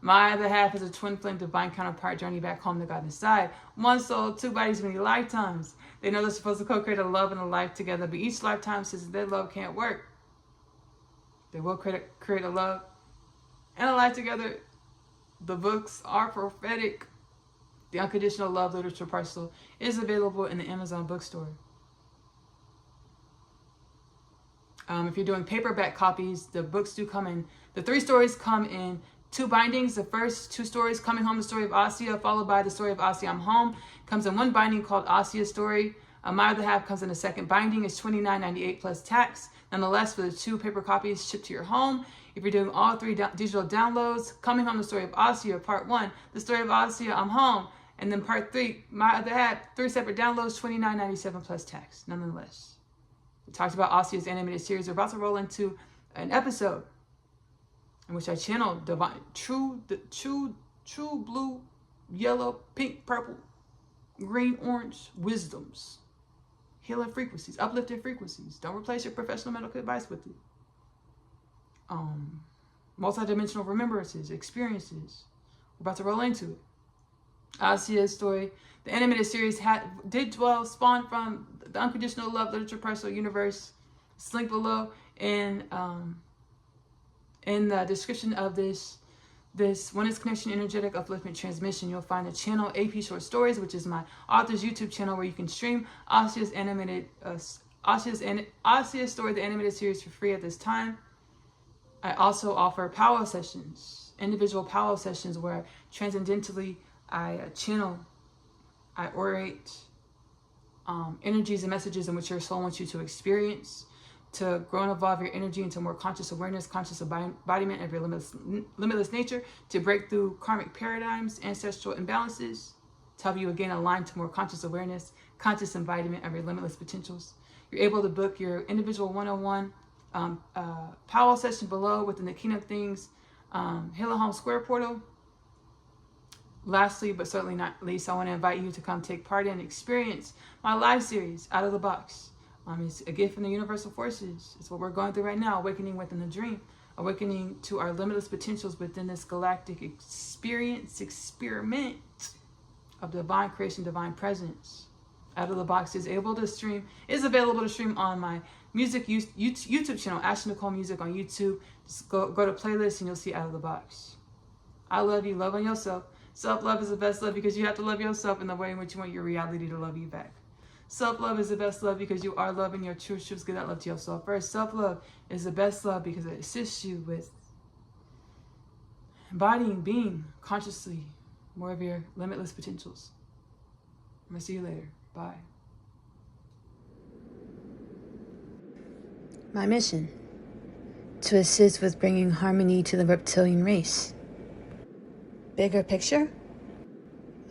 My other half is a twin flame divine counterpart journey back home to God inside. One soul, 2 bodies, many lifetimes. They know they're supposed to co-create a love and a life together, but each lifetime says their love can't work. They will create a love and a life together. The books are prophetic. The Unconditional Love Literature Parcel is available in the Amazon bookstore. If you're doing paperback copies, the books do come in. The 3 stories come in 2 bindings. The first 2 stories, Coming Home, the story of Asia, followed by the story of Asia, I'm Home, comes in 1 binding called Asia's Story. My Other Half comes in a second binding. It's $29.98 plus tax. Nonetheless, for the 2 paper copies shipped to your home, if you're doing all 3 digital downloads, Coming Home, The Story of Ossia, Part 1, The Story of Ossia, I'm Home, and then Part 3, My Other Half, 3 separate downloads, $29.97 plus tax. Nonetheless, we talked about Ossia's animated series. We're about to roll into an episode in which I channel divine, true blue, yellow, pink, purple, green, orange wisdoms, healing frequencies, uplifted frequencies. Don't replace your professional medical advice with it. Multidimensional remembrances, experiences. We're about to roll into it. Ossia's story, the animated series, spawn from the Unconditional Love Literature Parcel universe. It's linked below in the description of this Oneness Connection Energetic Upliftment transmission. You'll find the channel AP Short Stories, which is my author's YouTube channel, where you can stream Ossia's story, the animated series, for free at this time. I also offer powwow sessions, individual powwow sessions, where transcendentally I channel, I orate energies and messages in which your soul wants you to experience, to grow and evolve your energy into more conscious awareness, conscious embodiment of your limitless nature, to break through karmic paradigms, ancestral imbalances, to help you again align to more conscious awareness, conscious embodiment of your limitless potentials. You're able to book your individual one-on-one powwow session below within the Kingdom Things Healing Home Square portal. Lastly, but certainly not least, I want to invite you to come take part in and experience my live series, Out of the Box. It's a gift from the universal forces. It's what we're going through right now, awakening within the dream, awakening to our limitless potentials within this galactic experiment of divine creation, divine presence. Out of the Box is available to stream on my music YouTube channel, Ashley-Nicole Music on YouTube. Just go to playlist and you'll see Out of the Box. I love you. Love on yourself. Self-love is the best love, because you have to love yourself in the way in which you want your reality to love you back. Self-love is the best love because you are loving your true truths. Give that love to yourself first. Self-love is the best love because it assists you with embodying, being consciously more of your limitless potentials. I'm going to see you later. Bye. My mission: to assist with bringing harmony to the reptilian race. Bigger picture?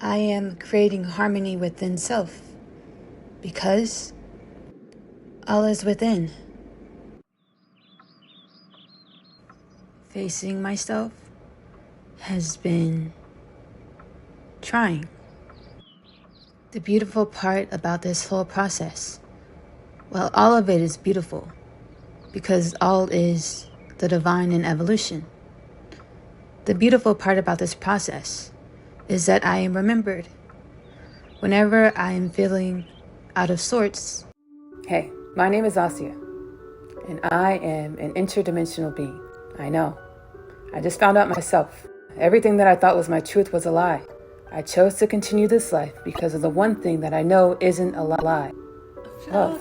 I am creating harmony within self, because all is within. Facing myself has been trying. The beautiful part about this whole process, well, all of it is beautiful, because all is the divine in evolution. The beautiful part about this process is that I am remembered. Whenever I am feeling out of sorts. Hey, my name is Ossia, and I am an interdimensional being. I know. I just found out myself. Everything that I thought was my truth was a lie. I chose to continue this life because of the one thing that I know isn't a lie. Love.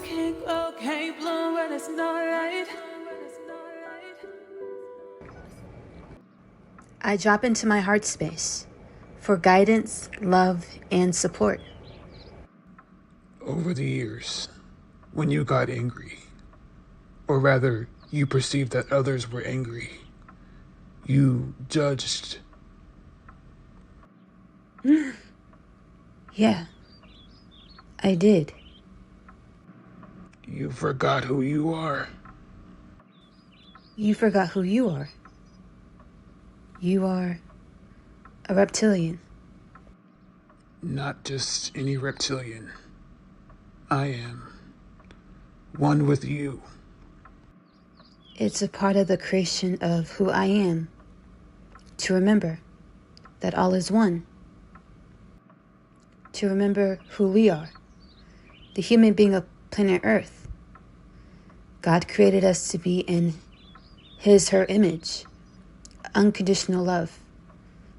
I drop into my heart space for guidance, love, and support. Over the years, when you got angry, or rather, you perceived that others were angry, you judged. Yeah, I did. You forgot who you are. You forgot who you are. You are a reptilian. Not just any reptilian. I am one with you. It's a part of the creation of who I am, to remember that all is one. To remember who we are, the human being of planet Earth. God created us to be in her image. Unconditional love,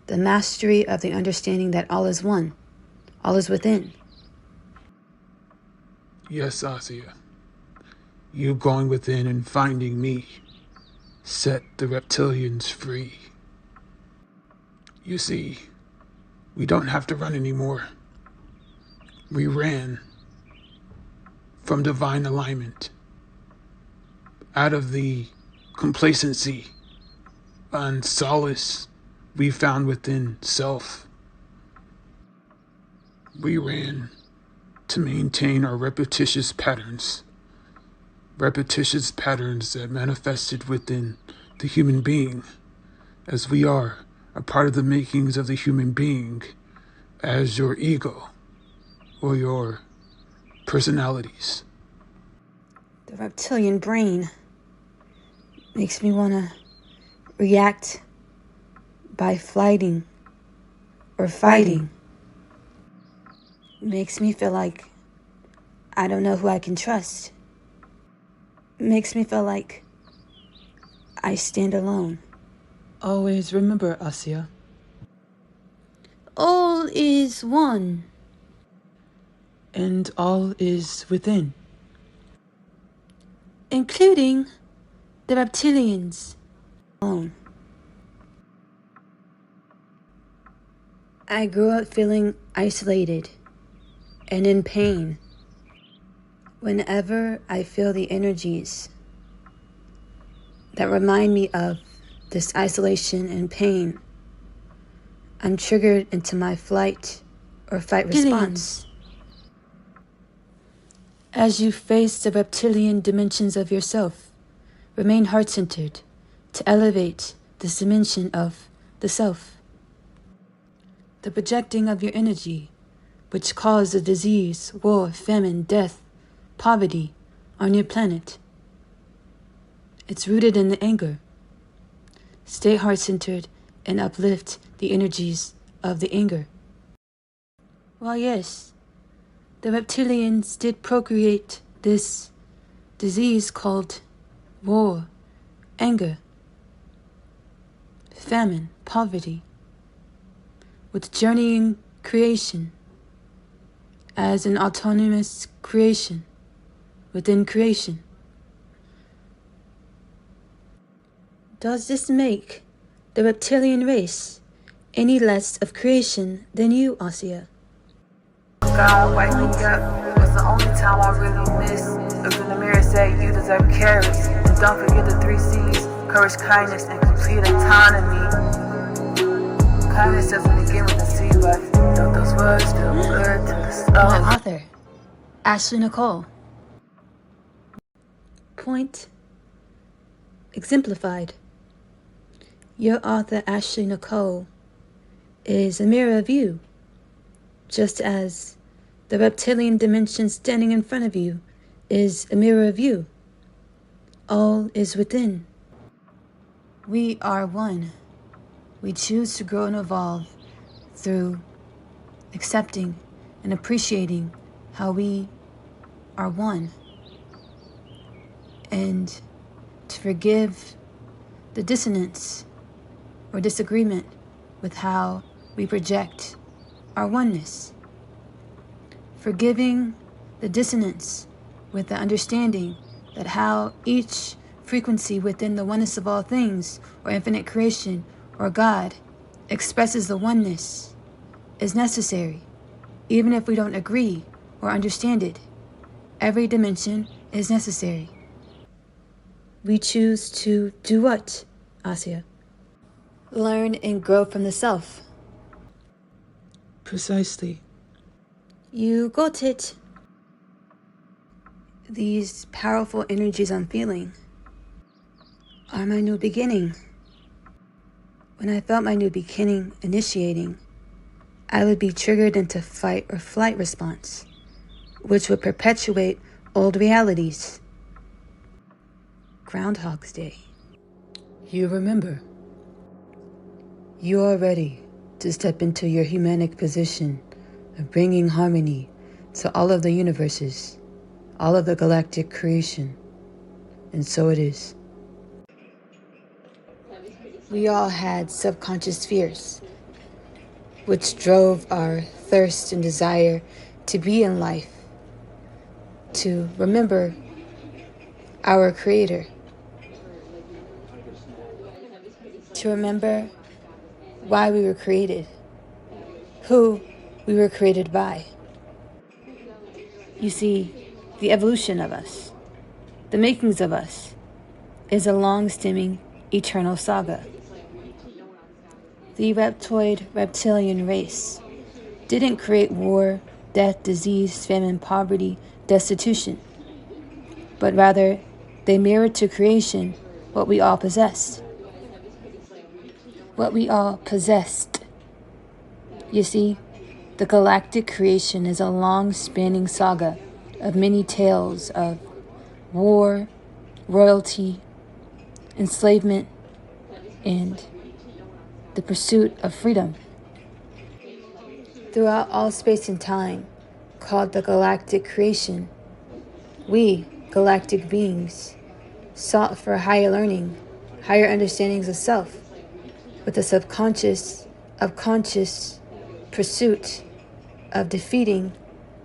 the mastery of the understanding that all is one, all is within. Yes, Ossia. You going within and finding me set the reptilians free. You see, we don't have to run anymore. We ran. from divine alignment, out of the complacency and solace we found within self. We ran to maintain our repetitious patterns that manifested within the human being, as we are a part of the makings of the human being, as your ego or your personalities. The reptilian brain makes me want to react by flighting or fighting. Makes me feel like I don't know who I can trust. Makes me feel like I stand alone. Always remember, Asya. All is one. And all is within. Including the reptilians alone. I grew up feeling isolated and in pain. Whenever I feel the energies that remind me of this isolation and pain, I'm triggered into my flight or fight response. As you face the reptilian dimensions of yourself, remain heart-centered to elevate this dimension of the self. The projecting of your energy, which caused the disease, war, famine, death, poverty on your planet. It's rooted in the anger. Stay heart-centered and uplift the energies of the anger. Well, yes, the reptilians did procreate this disease called war, anger, famine, poverty, with journeying creation as an autonomous creation within creation. Does this make the reptilian race any less of creation than you, Asya? God, wake me up. It was the only time I really missed. Looked in the mirror and said, you deserve carrots. And don't forget the 3 C's: courage, kindness, and complete autonomy. Kindness doesn't begin with a C, but don't those words feel good to the soul? My author, Ashley-Nicole. Point exemplified. Your author, Ashley-Nicole, is a mirror of you, just as the reptilian dimension standing in front of you is a mirror of you. All is within. We are one. We choose to grow and evolve through accepting and appreciating how we are one, and to forgive the dissonance or disagreement with how we project our oneness. Forgiving the dissonance with the understanding that how each frequency within the oneness of all things, or infinite creation, or God, expresses the oneness is necessary, even if we don't agree or understand it. Every dimension is necessary. We choose to do what, Asya? Learn and grow from the self. Precisely. You got it. These powerful energies I'm feeling are my new beginning. When I felt my new beginning initiating, I would be triggered into fight or flight response, which would perpetuate old realities. Groundhog's Day. You remember. You are ready to step into your humanic position of bringing harmony to all of the universes, all of the galactic creation. And so it is. We all had subconscious fears, which drove our thirst and desire to be in life, to remember our Creator, to remember why we were created, who we were created by. You see, the evolution of us, the makings of us, is a long-stemming, eternal saga. The reptoid reptilian race didn't create war, death, disease, famine, poverty, destitution, but rather they mirrored to creation what we all possessed. What we all possessed. You see, the galactic creation is a long-spanning saga of many tales of war, royalty, enslavement, and the pursuit of freedom. Throughout all space and time, called the galactic creation, we, galactic beings, sought for higher learning, higher understandings of self, with the subconscious, conscious pursuit of defeating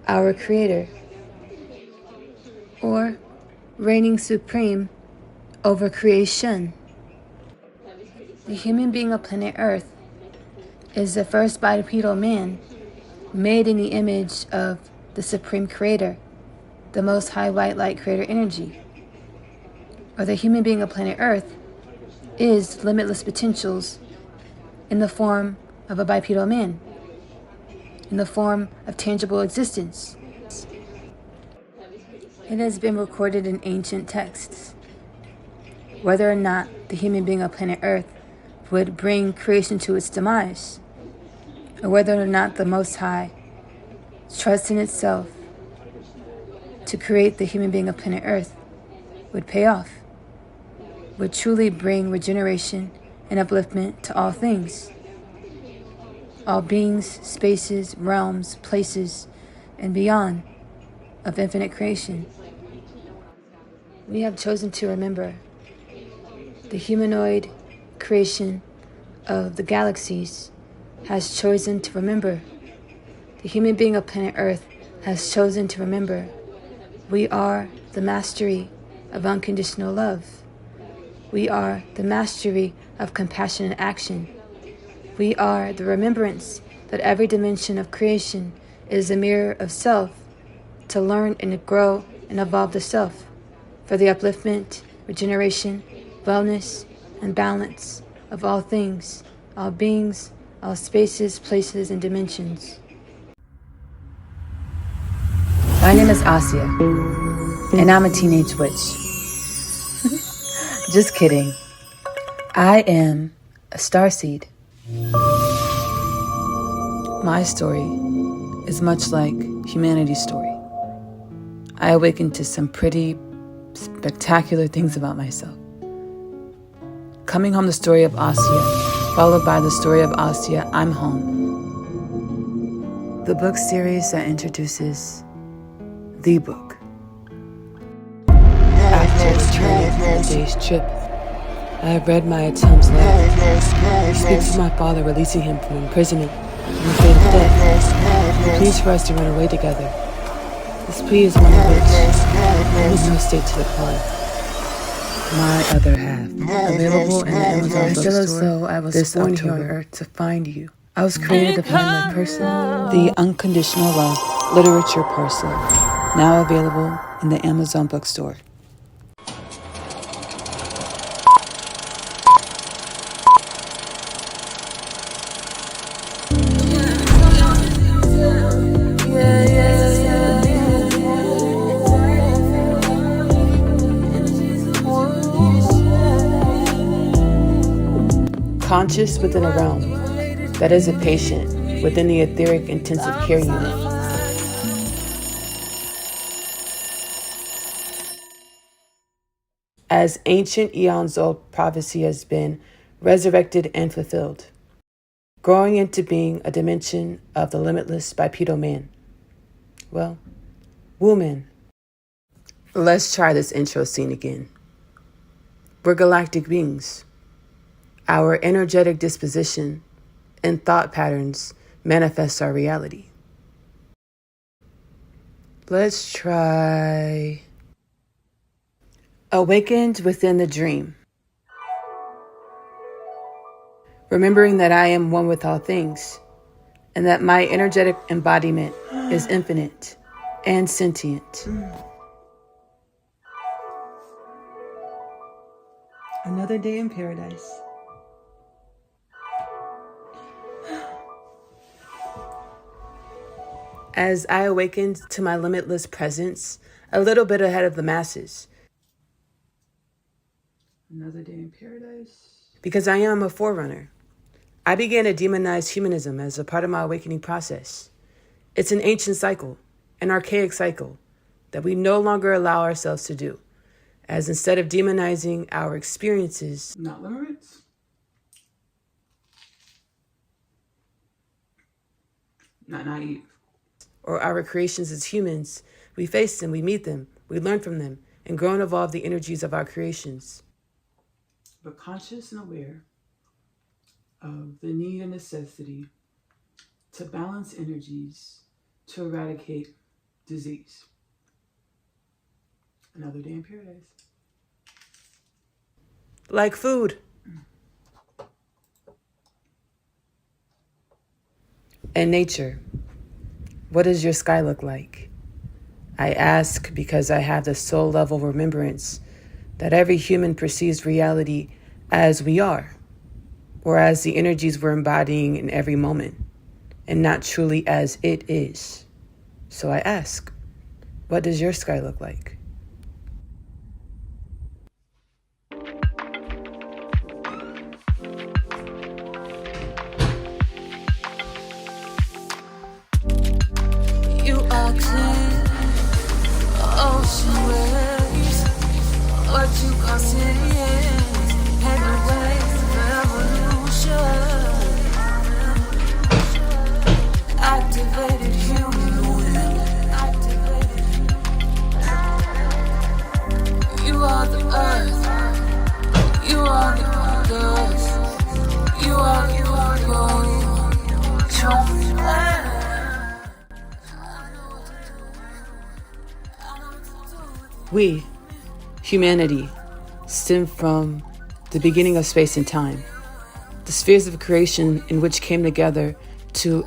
our Creator, or reigning supreme over creation. The human being of planet Earth is the first bipedal man made in the image of the Supreme Creator, the Most High White Light Creator Energy. Or the human being of planet Earth is limitless potentials in the form of a bipedal man, in the form of tangible existence. It has been recorded in ancient texts whether or not the human being of planet Earth would bring creation to its demise, or whether or not the Most High trust in itself to create the human being of planet Earth would pay off, would truly bring regeneration and upliftment to all things, all beings, spaces, realms, places, and beyond of infinite creation. We have chosen to remember the humanoid creation of the galaxies has chosen to remember. The human being of planet Earth has chosen to remember. We are the mastery of unconditional love. We are the mastery of compassion and action. We are the remembrance that every dimension of creation is a mirror of self to learn and grow and evolve the self for the upliftment, regeneration, wellness, and balance of all things, all beings, all spaces, places, and dimensions. My name is Asia, and I'm a teenage witch. Just kidding. I am a starseed. My story is much like humanity's story. I awakened to some pretty spectacular things about myself. Coming home, the story of Asia, followed by the story of Asia, I'm home. The book series that introduces the book. After returning from a day's trip, I have read my Atum's letter. He speaks of my father releasing him from imprisonment and the fate of death. He pleads for us to run away together. This plea is one of which I make no state to decline. My other half, available in the Amazon bookstore. I feel as though I was born here on Earth to find you. I was created to find my person. The Unconditional Love Literature Parcel, now available in the Amazon bookstore. Conscious within a realm that is a patient within the etheric intensive care unit. As ancient eons-old prophecy has been resurrected and fulfilled, growing into being a dimension of the limitless bipedal man. Well, woman. Let's try this intro scene again. We're galactic beings. Our energetic disposition and thought patterns manifest our reality. Let's try awakened within the dream. Remembering that I am one with all things, and that my energetic embodiment is infinite and sentient. Another day in paradise. As I awakened to my limitless presence, a little bit ahead of the masses. Another day in paradise. Because I am a forerunner. I began to demonize humanism as a part of my awakening process. It's an ancient cycle, an archaic cycle, that we no longer allow ourselves to do, as instead of demonizing our experiences, not limerence, not naive, or our creations as humans, we face them, we meet them, we learn from them, and grow and evolve the energies of our creations. But conscious and aware of the need and necessity to balance energies to eradicate disease. Another day in paradise. Like food. And nature. What does your sky look like? I ask because I have the soul level remembrance that every human perceives reality as we are, or as the energies we're embodying in every moment, and not truly as it is. So I ask, what does your sky look like? You are clear, ocean waves, what you call cities, and the waves of revolution, activated human will, you are the earth, you are the dust, you are the We, humanity, stem from the beginning of space and time, the spheres of creation in which came together to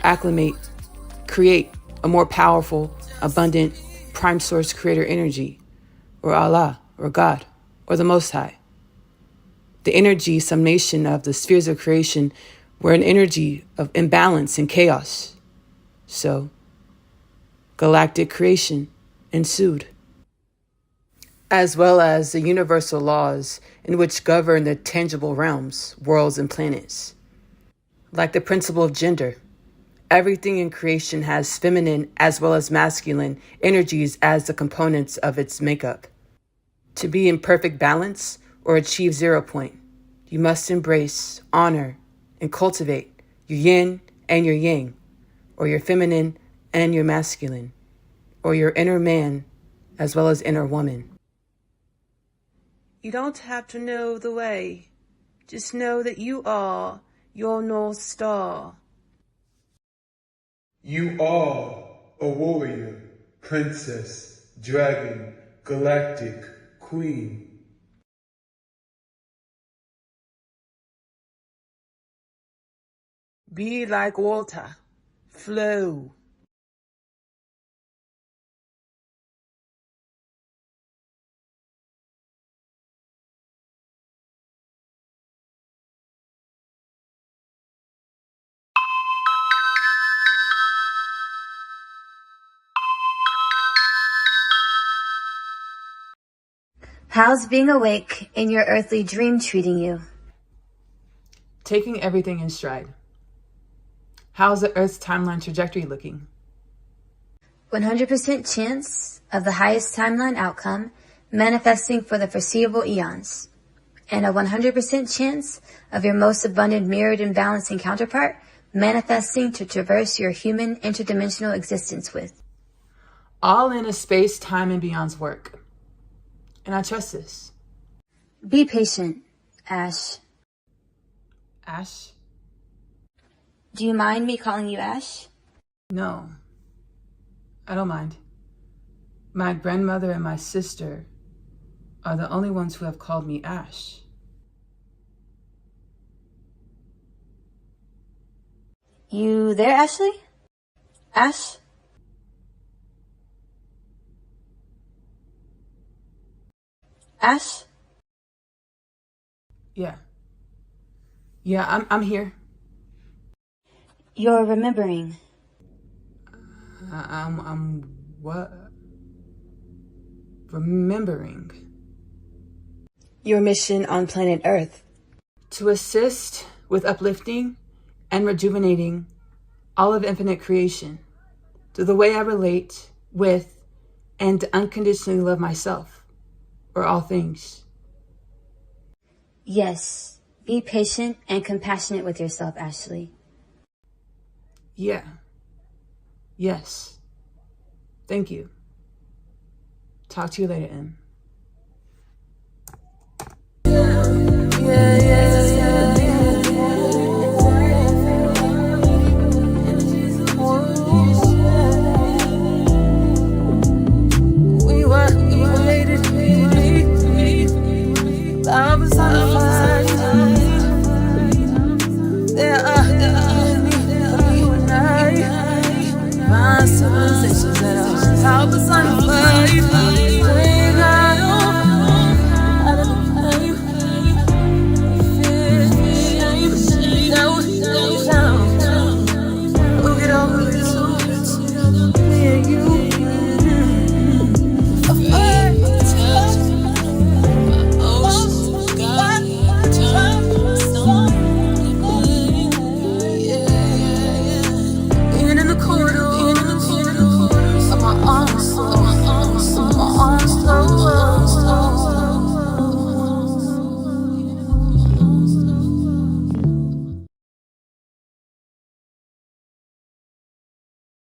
create a more powerful, abundant, prime source creator energy, or Allah, or God, or the Most High. The energy summation of the spheres of creation were an energy of imbalance and chaos. So, galactic creation ensued, as well as the universal laws in which govern the tangible realms, worlds, and planets. Like the principle of gender, everything in creation has feminine as well as masculine energies as the components of its makeup. To be in perfect balance or achieve 0 point, you must embrace, honor, and cultivate your yin and your yang, or your feminine and your masculine, or your inner man as well as inner woman. You don't have to know the way. Just know that you are your North Star. You are a warrior, princess, dragon, galactic, queen. Be like water. Flow. How's being awake in your earthly dream treating you? Taking everything in stride. How's the Earth's timeline trajectory looking? 100% chance of the highest timeline outcome manifesting for the foreseeable eons, and a 100% chance of your most abundant mirrored and balancing counterpart manifesting to traverse your human interdimensional existence with. All in a space, time, and beyond's work. And I trust this. Be patient, Ash. Ash? Do you mind me calling you Ash? No, I don't mind. My grandmother and my sister are the only ones who have called me Ash. You there, Ashley? Ash? Ash? Yeah. Yeah, I'm here. You're remembering. I'm what? Remembering. Your mission on planet Earth. To assist with uplifting and rejuvenating all of infinite creation through the way I relate with and unconditionally love myself or all things. Yes. Be patient and compassionate with yourself, Ashley. Yeah. Yes. Thank you. Talk to you later, M. Civilizations that are power personified.